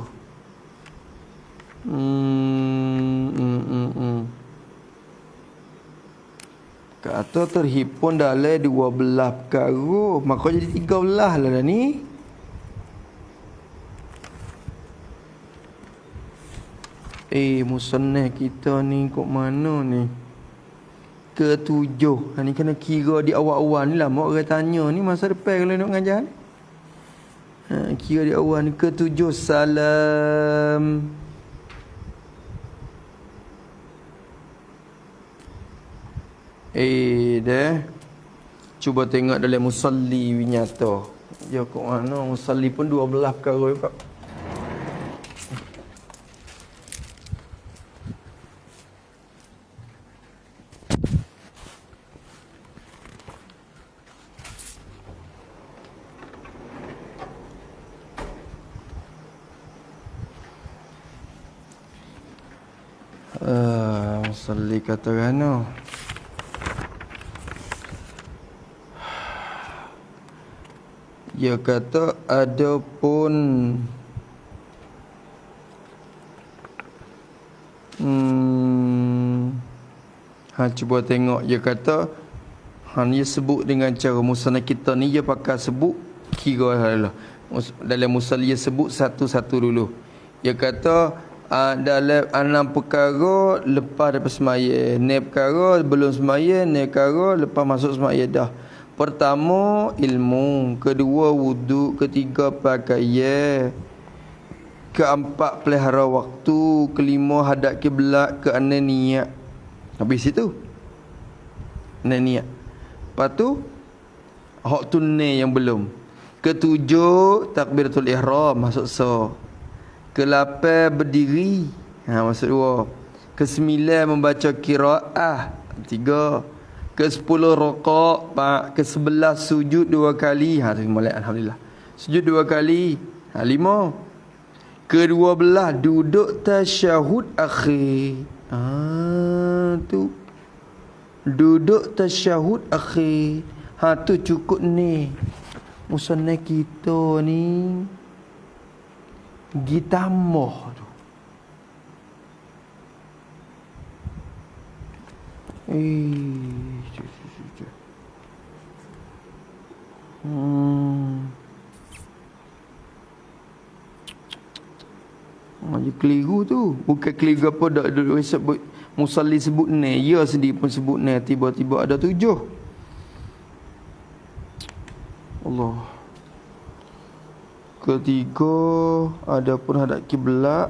Kata terhimpun dalam 12 perkara. Maka jadi 13 lah dah ni. Musannaf kita ni kok mana ni? Ke-7. Ni kena kira di awal-awal ni lah. Mak orang tanya ni masa depan kalau nak mengajar ni. Kira di awal ni. Ke-7 salam. Dah. Cuba tengok dalam musalli nyata. Ya kok mana musalli pun 12 perkara juga. musalli kata gano. Dia kata adapun cuba tengok dia kata dia sebut dengan cara musanna kita ni dia pakai sebut kira lah. Dalam musalli dia sebut satu-satu dulu. Dia kata dalam 6 perkara lepas daripada semaya, 6 perkara belum semaya, 6 perkara lepas masuk semaya dah. Pertama ilmu, kedua wuduk, ketiga pakaian, keempat pelihara waktu, kelima hadap kiblat, keenam niat. Habis itu niat. Lepas tu hak tunai yang belum. Ketujuh takbiratul ihram masuk so. Ke-8 berdiri, masuk 2. Ke-9 membaca qiraah, 3. Ke-10 rakaat, 4. Ke-11 sujud 2 kali, tu molek alhamdulillah. Sujud 2 kali, 5. Ke-12 duduk tasyahud akhir. Tu duduk tasyahud akhir. Tu cukup ni. Musanna kita ni gitambah tu. Dia keliru tu. Bukan keliru apa dak sebut musalli sebut ni. Ya sendiri pun sebut ni. Tiba-tiba ada 7. Allah. Ketiga adapun hadap kiblat,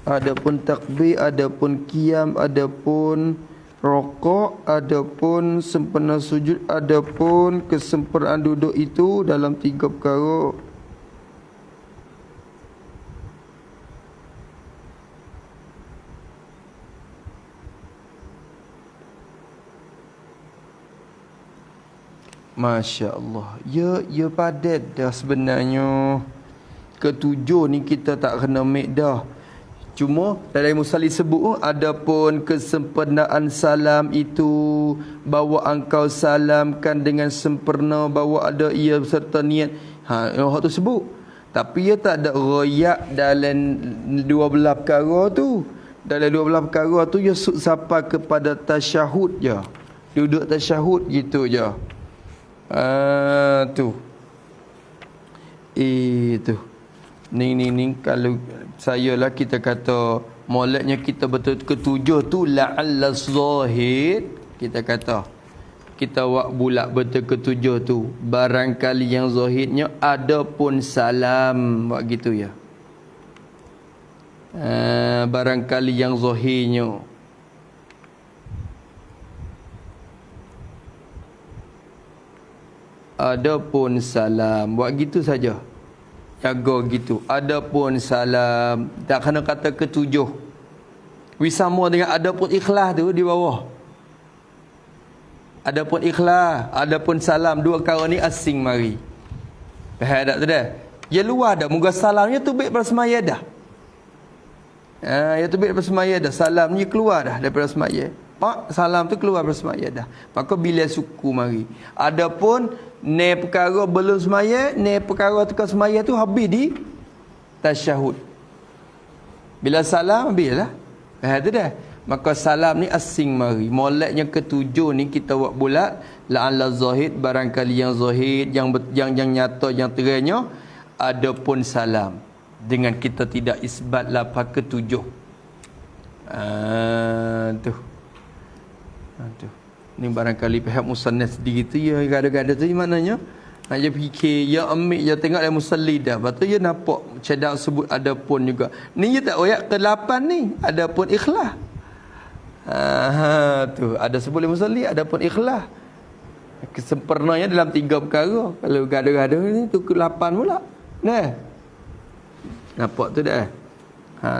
adapun takbir, adapun qiyam, adapun rakaat, adapun sempena sujud, adapun kesempurnaan duduk itu dalam 3 perkara. Masya Allah. Ya padat dah sebenarnya. Ketujuh ni kita tak kena make dah. Cuma dalam musalli sebut adapun kesempurnaan salam itu, bahawa engkau salamkan dengan sempurna, bahawa ada ia serta niat. Hak tu sebut. Tapi ia tak ada royak dalam 12 perkara tu. Dalam 12 perkara tu ia sampai kepada tasyahud je. Duduk tasyahud gitu je. Tu. Itu. Ni kalau saya lah kita kata moleknya kita betul ketujuh tu la'alla zahid, kita kata kita buat bulat betul ketujuh tu barangkali yang zahidnya ada pun salam, buat gitu ya. Barangkali yang zahirnya adapun salam, buat gitu saja. Jaga gitu. Adapun salam, tak kena kata ketujuh. Wisama dengan adapun ikhlas tu di bawah. Adapun ikhlas, adapun salam, 2 perkara ni asing mari. Faham tak tu dah? Ya luar dah, moga salamnya tu baik pada semaya dah. Ya tu baik pada semaya dah. Salam ni keluar dah daripada semaya. Pak salam tu keluar daripada semaya dah. Maka bila suku mari. Adapun ne perkara belum semaya, ne perkara tukar semaya tu habis di tasyahud. Bila salam habislah. Tu dah. Maka salam ni asing mari. Moleknya ketujuh ni kita buat bulat la'alla zahid, barangkali yang zahid, yang nyata, yang terangnya adapun salam. Dengan kita tidak isbat lafaz ketujuh. Tu. Ni barangkali pihak musannaf sendiri tu ya gada-gada tu maknanya dia fikir ya ambil ya tengok dalam musalli dah, lepas tu dia nampak cadang sebut adapun juga. Ni dia tak royak ke-8 ni adapun ikhlas. Tu ada sebut dalam musalli adapun ikhlas. Kesempurnanya dalam 3 perkara. Kalau gada-gada ni tu ke-8 pula. Nah. Nampak tu dah.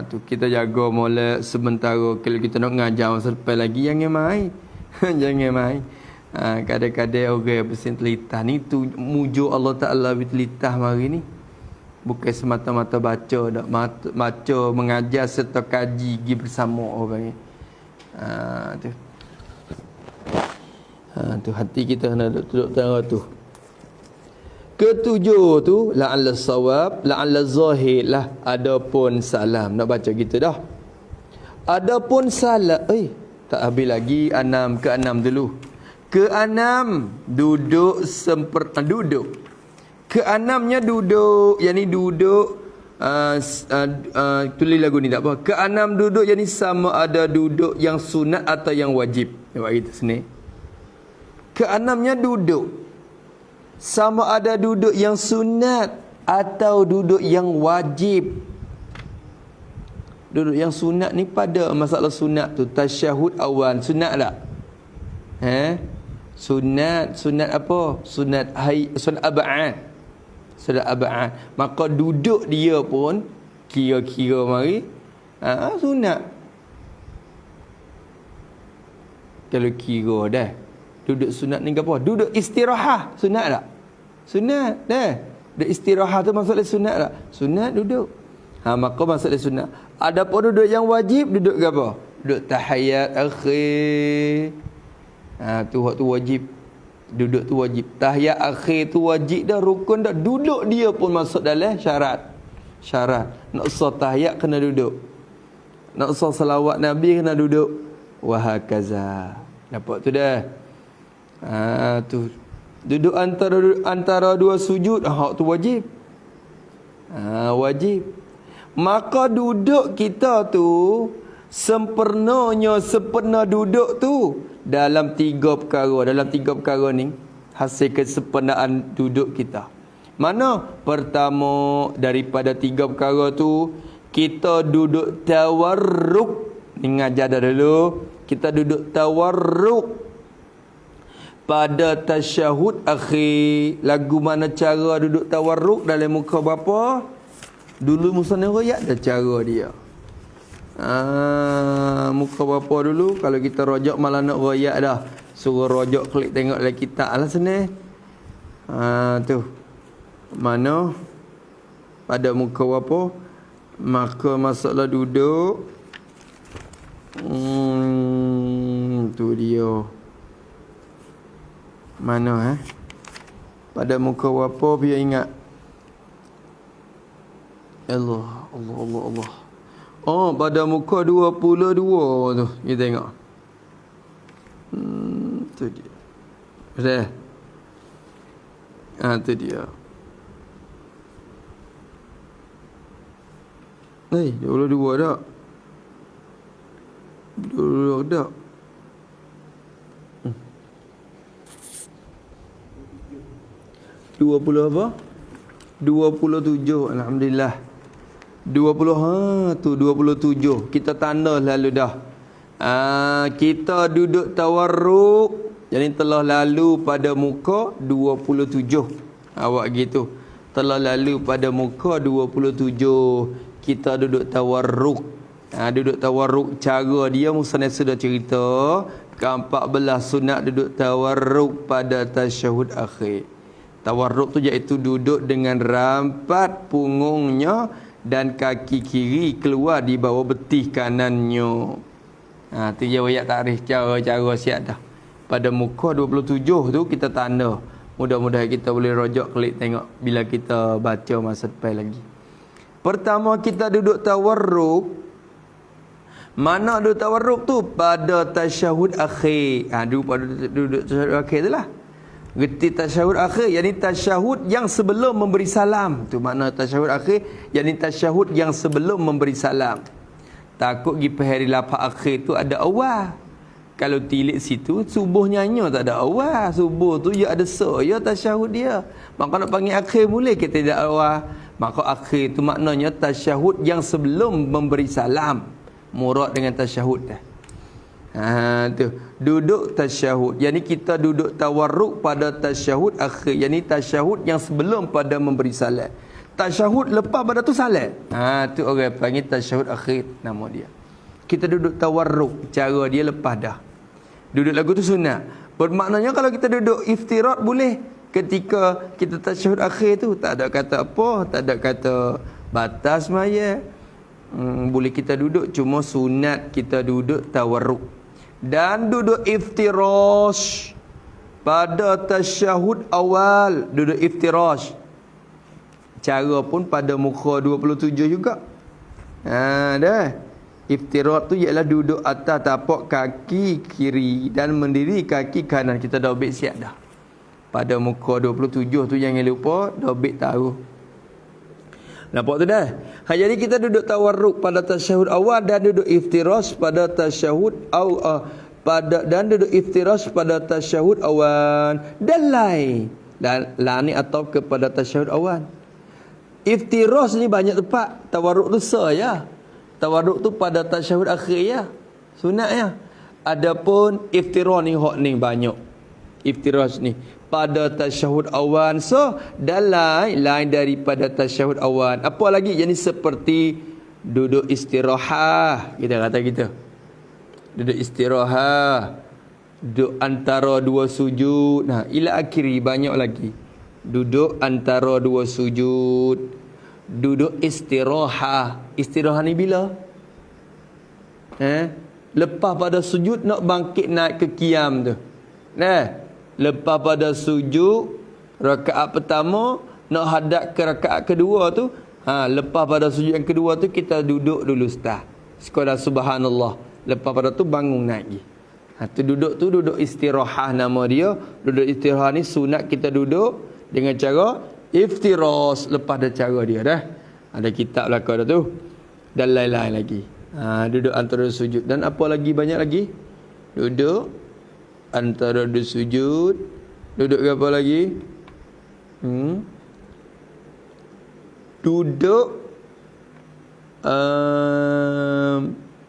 Tu kita jaga molek sementara. Kalau kita nak ngajar masa depan lagi jangan main. Jangan main. Kadang-kadang orang bersin telitah ni tu mujuk Allah Ta'ala bertelitah mari ni. Bukan semata-mata baca dak, baca mengajar serta kaji pergi bersama orang ni. Tu. Tu hati kita nak duduk tengah tu. Ketujuh tu la'alla sawab, la'alla zahir lah. Adapun salam. Nak baca gitu dah. Adapun salam, tak habis lagi ke-6 dulu. Ke-6 duduk duduk. Ke-6-nya duduk, yakni duduk tulis lagu ni tak apa. Ke-6 duduk yakni sama ada duduk yang sunat atau yang wajib. Buat kita sini. Ke-6-nya duduk sama ada duduk yang sunat atau duduk yang wajib. Duduk yang sunat ni pada masalah sunat tu tasyahud awal sunat tak? Sunat apa? Sunat ab'ad. Sunat ab'ad. Maka duduk dia pun kira-kira mari sunat. Kalau kira dah duduk sunat ni apa? Duduk istirahat sunat tak? Sunat dah. Duduk istirahat tu maksudnya sunat tak? Sunat duduk. Maka maksudnya sunat. Adapun duduk yang wajib duduk ke apa? Duduk tahiyat akhir. Tu waktu wajib. Duduk tu wajib. Tahiyat akhir tu wajib dah, rukun dah. Duduk dia pun masuk dalam syarat. Nak sah tahiyat kena duduk. Nak sah salawat Nabi kena duduk. Wahakaza. Nampak tu dah. Tu duduk antara dua sujud, hak tu wajib. Wajib. Maka duduk kita tu sempena duduk tu dalam tiga perkara ni hasil kesempurnaan duduk kita. Mana? Pertama daripada tiga perkara tu kita duduk tawarruk. Ni ngajar dah dulu. Kita duduk tawarruk pada tasyahud akhir. Lagu mana cara duduk tawarruk dalam muka berapa? Dulu musannaf royak dah cara dia. Muka berapa dulu? Kalau kita rojak malah nak royak dah. Suruh rojak klik tengok dalam kitab lah sini. Tu. Mana? Pada muka berapa? Maka masalah duduk. Tu dia. Mana pada muka berapa biar ingat. Allah. Pada muka 22 tu. Kita tengok. Tu dia. Tu dia. 22 tak? 22 tak? 20 apa? 27. Alhamdulillah. 20 tu 27. Kita tanda lalu dah. Kita duduk tawarruk. Jadi telah lalu pada muka 27. Awak gitu. Telah lalu pada muka 27. Kita duduk tawarruk. Duduk tawarruk cara dia musannaf sudah cerita. Ke-14 sunat duduk tawarruk pada tasyahud akhir. Tawarruk tu iaitu duduk dengan rampat punggungnya dan kaki kiri keluar di bawah betih kanannya. Tu je ayat takrif cara-cara siap dah. Pada muka 27 tu kita tanda. Mudah-mudahan kita boleh rojak klik tengok bila kita baca masa depan lagi. Pertama kita duduk tawarruk. Mana duduk tawarruk tu? Pada tasyahud akhir. Duduk tasyahud akhir tu lah. Gerti tasyahud akhir, yakni tasyahud yang sebelum memberi salam. Tu makna tasyahud akhir, yakni tasyahud yang sebelum memberi salam. Takut pergi hari lapak akhir tu ada awal. Kalau tilik situ subuh nyanyi tak ada awal. Subuh tu ya ada ya tasyahud dia. Maka nak panggil akhir boleh kita tidak awal. Maka akhir tu maknanya tasyahud yang sebelum memberi salam. Murad dengan tasyahud dah. Tu duduk tasyahud, yakni kita duduk tawarruk pada tasyahud akhir, yakni tasyahud yang sebelum pada memberi salam. Tasyahud lepas pada tu salam. Tu orang panggil tasyahud akhir nama dia. Kita duduk tawarruk, cara dia lepas dah. Duduk lagu tu sunat. Bermaknanya kalau kita duduk iftirat boleh. ketika kita tasyahud akhir tu tak ada kata apa, tak ada kata batas maya. Boleh kita duduk, cuma sunat kita duduk tawarruk dan duduk iftirash pada tasyahud awal. Duduk iftirash cara pun pada muka 27 juga. Dah. Iftirat tu ialah duduk atas tapak kaki kiri dan mendiri kaki kanan. Kita dah ambil siap dah. Pada muka 27 tu jangan lupa dah ambil tahu. Nampak tu dah. Jadi kita duduk tawarruk pada tasyahud awal dan duduk iftirash pada tasyahud dan duduk iftirash pada tasyahud awal dan lain. Dan ni atau kepada tasyahud awal. Iftirash ni banyak tempat. Tawarruk tu ya. Tawarruk tu pada tasyahud akhir ya. Sunat ya. Adapun iftirash ni hak ni banyak. Iftirash ni pada tasyahud awal. So dan lain daripada tasyahud awal. Apa lagi? Jadi seperti duduk istirahah. Kita kata kita duduk istirahah, duduk antara dua sujud. Nah, ila akhiri banyak lagi. Duduk antara dua sujud, duduk istirahah. Istirahah ni bila? Lepas pada sujud nak bangkit naik ke qiyam tu. Lepas pada sujud rakaat pertama nak hadap ke rakaat kedua tu, lepas pada sujud yang kedua tu kita duduk dulu start. Sekadar subhanallah. Lepas pada tu bangun naik. Tu duduk istirahah nama dia. Duduk istirahah ni sunat kita duduk dengan cara iftirash. Lepas ada cara dia dah. Ada kitab belakang dah tu. Dan lain-lain lagi. Duduk antara sujud. Dan apa lagi banyak lagi? Duduk antara dua sujud. Duduk ke apa lagi? Duduk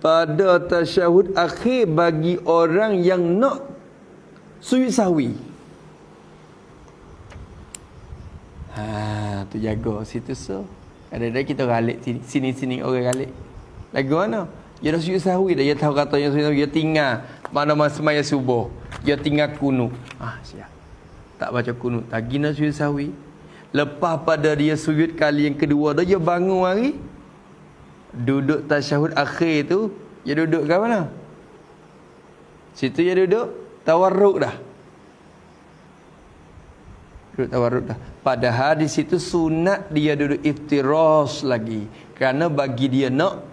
pada tasyahud akhir bagi orang yang nak sujud sahwi. Tu jaga situ so. Kadang-kadang kita galik sini-sini orang galik. Lagu mana? Dia dah sujud sahwi dah. Dia tahu katanya sujud sahwi. Dia tinggal mana-mana semaya subuh. Dia tinggal kunut. Siap. Tak baca kunut. Lagi nak sujud sahwi. Lepas pada dia sujud kali yang kedua dah, dia bangun hari. Duduk tasyahud akhir tu, dia duduk kat mana? Situ dia duduk tawarruk dah. Duduk tawarruk dah. Padahal di situ sunat dia duduk iftirash lagi. Kerana bagi dia nak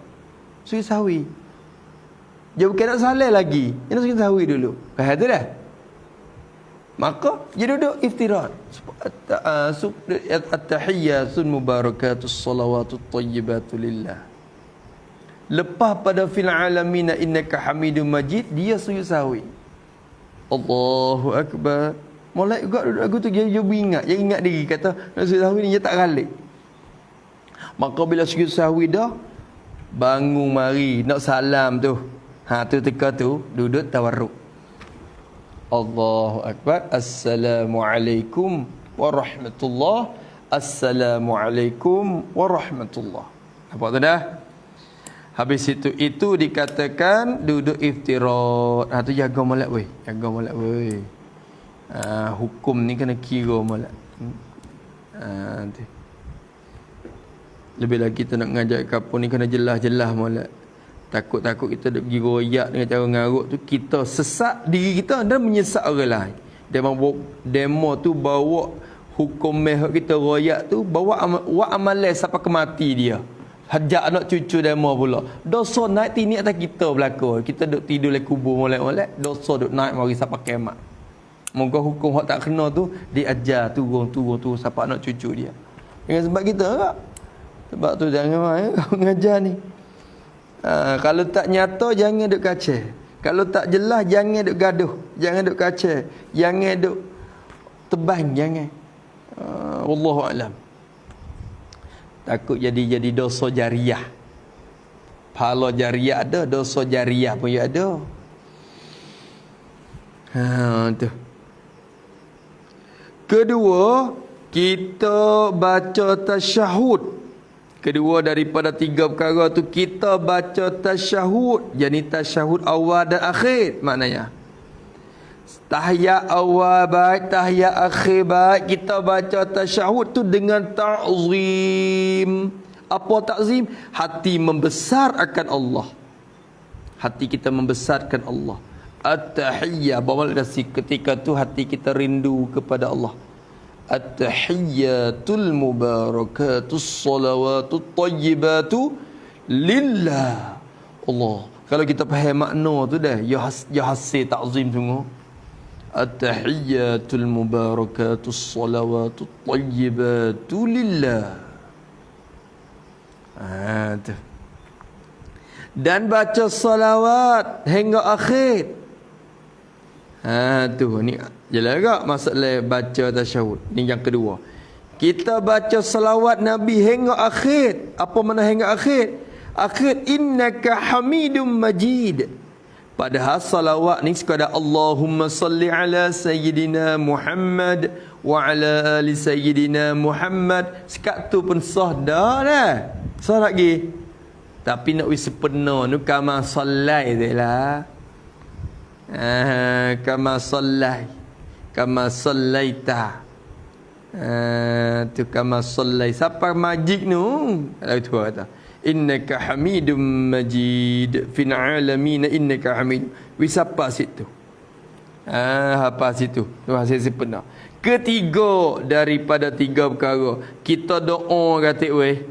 sujud sahwi. Dia bukan nak salat lagi. Dia nak sujud sahwi dulu. Faham tu dah? Maka dia duduk iftirash. At-tahiyyatun mubarakatus salawatut thayyibatu lillah. Lepas pada fil alamina innaka hamidum majid, dia sujud sahwi. Allahu akbar. Mulai juga duduk aku tu dia ingat. Dia ingat diri kata sujud sahwi ni dia tak galik. Maka bila sujud sahwi dah, bangun mari nak salam tu. Tu teka tu duduk tawarruk. Allahu akbar. Assalamualaikum warahmatullah. Assalamualaikum warahmatullah. Nampak tu dah? Habis itu dikatakan duduk iftirat. Tu jaga molek weh. Jaga molek weh. Hukum ni kena kira molek. Lebih lagi kita nak ngajak kapur ni kena jelas-jelas molek. Takut-takut kita duk pergi royak dengan cara ngarut tu, kita sesak diri kita dan menyesat orang lain. Demo tu bawa hukum mehak kita royak tu, bawa amalan sampai ke mati dia. Hajak anak cucu demo pula. Dosa naik tini atas kita belakang. Kita duk tidur di kubur molek-molek, dosa duk naik mari sampai kiamat. Moga hukum hak tak kena tu diajar turun sampai anak cucu dia. Dengan sebab kita tak? Sebab tu jangan main kau ngajar ni. Kalau tak nyata jangan duk kacau. Kalau tak jelas jangan duk gaduh, jangan duk kacau, jangan duk tebang, jangan. Wallahu a'lam. Takut jadi dosa jariah. Pahala jariah ada, dosa jariah pun ada. Tu. Kedua, kita baca tasyahud. Kedua daripada tiga perkara tu kita baca tasyahud. Jadi tasyahud awal dan akhir maknanya. Tahiyat awal baik, tahiyat akhir baik, kita baca tasyahud tu dengan ta'zim. Apa ta'zim? Hati membesar akan Allah. Hati kita membesarkan Allah. At-tahiyyah, bawa dari ketika tu hati kita rindu kepada Allah. At-tahiyyatul mubarakatus salawatut tayyibatu lillah. Allah. Kalau kita faham makna tu dah, ya hasil ta'zim sungguh. At-tahiyyatul mubarakatus salawatut tayyibatu lillah. Tu. Dan baca salawat hingga akhir. Tu ni jelas tak masalah baca tasyahud. Ni yang kedua. Kita baca salawat Nabi hingga akhir. Apa makna hingga akhir? Akhir innaka hamidum majid. Padahal salawat ni sekadar Allahumma salli ala Sayyidina Muhammad wa ala ali Sayyidina Muhammad. Sekat tu pun sah dah dah. Sah lagi. Tapi nak wis sepenuh tu kama sallai je lah. Kama sallai. Kama sallaita. Tu kama sallai. Siapa majid tu? Kalau tu kata. Innaka hamidum majid fil alamin innaka hamid. Wis apa situ? Apa situ? Tu hasil sepenuh. Ketiga daripada tiga perkara, kita doa kata weh.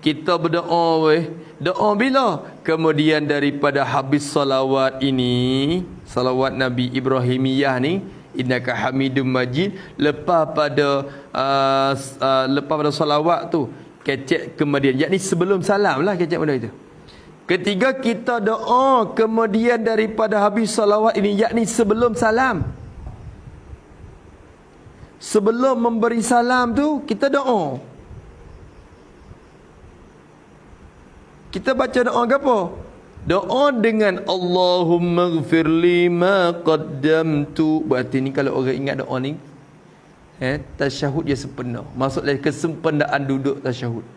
Kita berdoa weh. Doa bila? Kemudian daripada habis salawat ini, salawat Nabi Ibrahimiyah ni, innaka hamidum majid, lepas pada salawat tu kecek kemudian, yakni sebelum salam lah kecek benda itu. Ketiga, kita doa kemudian daripada habis salawat ini, yakni sebelum salam. Sebelum memberi salam tu kita doa. Kita baca doa ke apa? Doa dengan Allahumma ghfirli ma qaddamtu. Berarti ni kalau orang ingat doa ni, tasyahud dia sempurna. Maksudnya kesempurnaan duduk tasyahud.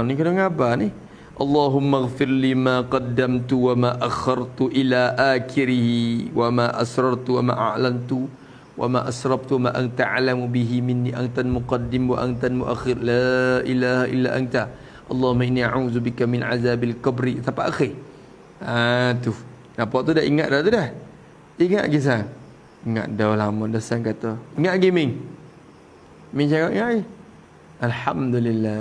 Ni kena ngapa ni? Allahumma ghfirli ma qaddamtu wa ma akhartu ila akhirih wa ma asrartu wa ma a'lantu wa ma asrabtu wa ma anta alamu bihi minni antan muqaddim wa antan muakhir la ilaha illa anta Allahumma inni a'udzubika min azabil qabri sampai akhir. Tu. Nampak tu dah ingat dah tu dah. Ingat kisah. Ingat dah lama dah sang kata. Ingat lagi Ming? Ming cakap ingat lagi? Alhamdulillah.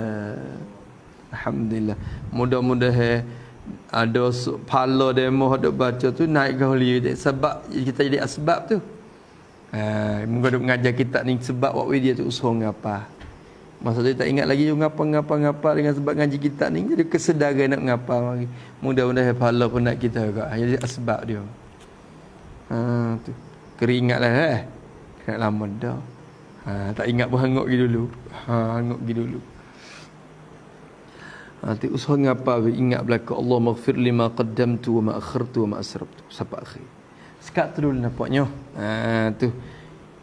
Alhamdulillah. Mudah-mudahan ada pahala demo ada baca tu naik ke holi sebab kita jadi asbab tu. Moga duk mengajar kita ni sebab wak dia tu usaha ngapa. Maksudnya tak ingat lagi ngapa dengan sebab ngaji kita ni jadi kesedaran nak ngapa lagi. Mudah-mudahan pahala pun nak kita juga. Jadi asbab dia. Tu. Keringatlah Keringat lama dah. Tak ingat pun hanguk pergi dulu. Hanguk pergi dulu. Nanti usaha ngapa ingat belaka Allah maghfir lima qaddamtu wa ma akhartu wa ma asrabtu sampai akhir. Sekat tu dulu nampaknya. Tu.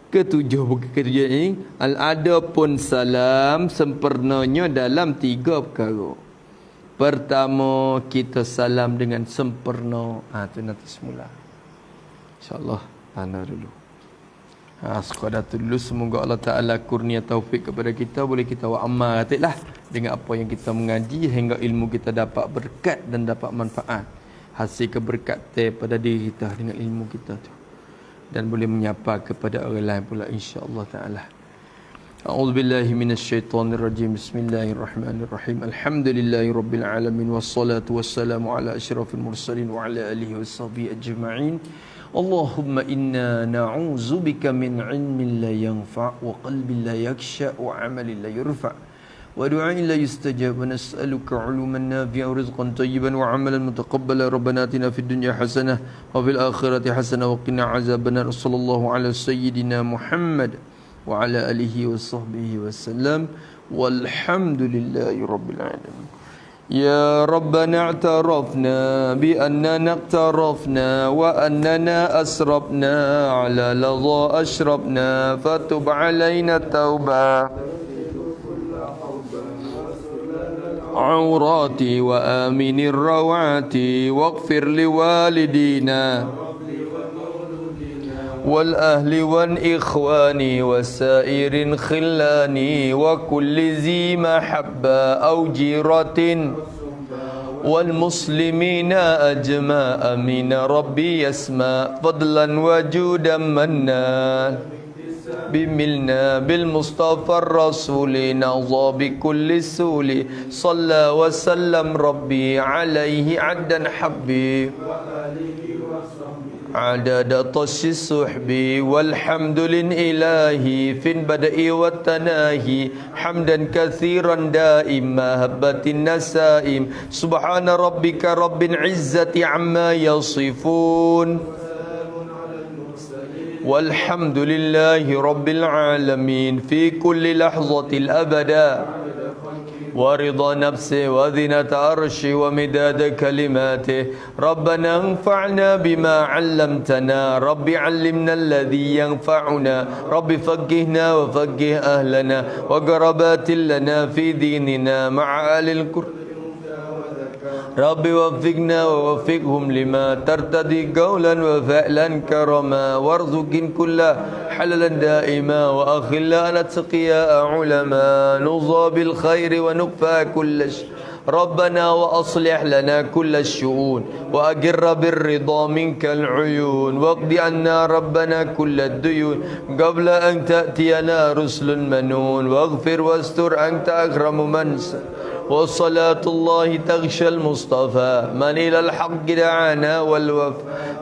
Ketujuh ini al-adapun salam sempurnanya dalam tiga perkara. Pertama, kita salam dengan sempurna. Tu nanti semula. InsyaAllah tanda dulu. Sekadar tu dulu. Semoga Allah Ta'ala kurnia taufik kepada kita. Boleh kita amal lah dengan apa yang kita mengaji hingga ilmu kita dapat berkat dan dapat manfaat. Hasil keberkatan pada diri kita dengan ilmu kita tu. Dan boleh menyapa kepada orang lain pula insya-Allah taala. A'udzubillahi minasyaitonirrajim. Bismillahirrahmanirrahim. Alhamdulillahirabbil alamin wassalatu wassalamu ala asyrafil mursalin wa ala alihi washabihi ajma'in. Allahumma inna na'udzubika min 'ilmin la yanfa' wa qalbin la yakhsha wa 'amalin la yurfa' wa du'ain la yustajab wa nas'aluka 'uluman nafi'an wa rizqan tayyiban wa 'amalan mutaqabbala. Rabbana atina fid dunya hasanah wa fil akhirati hasanah wa qina 'adzabannar. Sallallahu ala sayyidina Muhammad wa ala alihi wa sahbihi wasallam walhamdulillahi rabbil alamin. Ya Rabbana i'tarafna bi annana iqtarafna wa annana asrabna ala ladha ashrabna fatub alaina tauba عوراتي وآمن الروعات واغفر لوالدينا والأهل والإخوان وسائر خلاني وكل ذي محبة أو جيرة والمسلمين أجمع أمين ربي يسمع فضلا وجودا منا بملنا بالمصطفى الرسول نعظى بكل سول صلى وسلم ربي عليه عدا حبي عدد طش السحب والحمد لله في البدء والتناهي حمدا كثيرا دائما هبت النسائم سبحان ربك رب العزة عما يصفون والحمد لله رب العالمين في كل لحظة الأبدا ورضا نفسه وزنة عرشه ومداد كلماته ربنا انفعنا بما علمتنا رب علمنا الذي ينفعنا رب فقهنا وفقه أهلنا وقربات لنا في ديننا مع آل القرآن رب وفقنا ووفقهم لما ترتدي قولا وفعلا كرما وارزق كل حللا دائما وأخلا نتقياء علما نرضى بالخير ونكفى كل شيء ربنا وأصلح لنا كل الشؤون وأقر بالرضا منك العيون واقض عنا ربنا كل الديون قبل أن تأتينا رسل منون واغفر واستر أنت أكرم من وصلاة الله تغشى المصطفى من إلى الحق دعانا والوف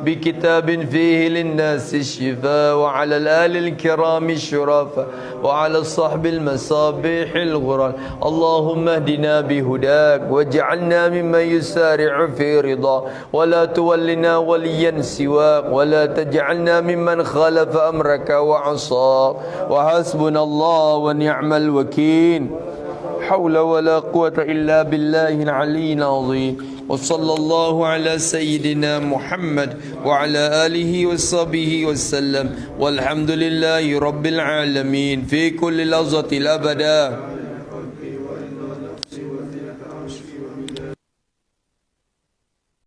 بكتاب فيه للناس الشفاء وعلى الآل الكرام الشرفاء وعلى الصحب المصابيح الغرر اللهم اهدنا بهداك واجعلنا ممن يسارع في رضا ولا تولنا وليا سواك ولا تجعلنا ممن خالف أمرك وعصاك وحسبنا الله ونعم الوكيل حول ولا قوة إلا بالله العلي العظيم وصلى الله على سيدنا محمد وعلى آله وصحبه وسلم والحمد لله رب العالمين في كل لحظة الأبدا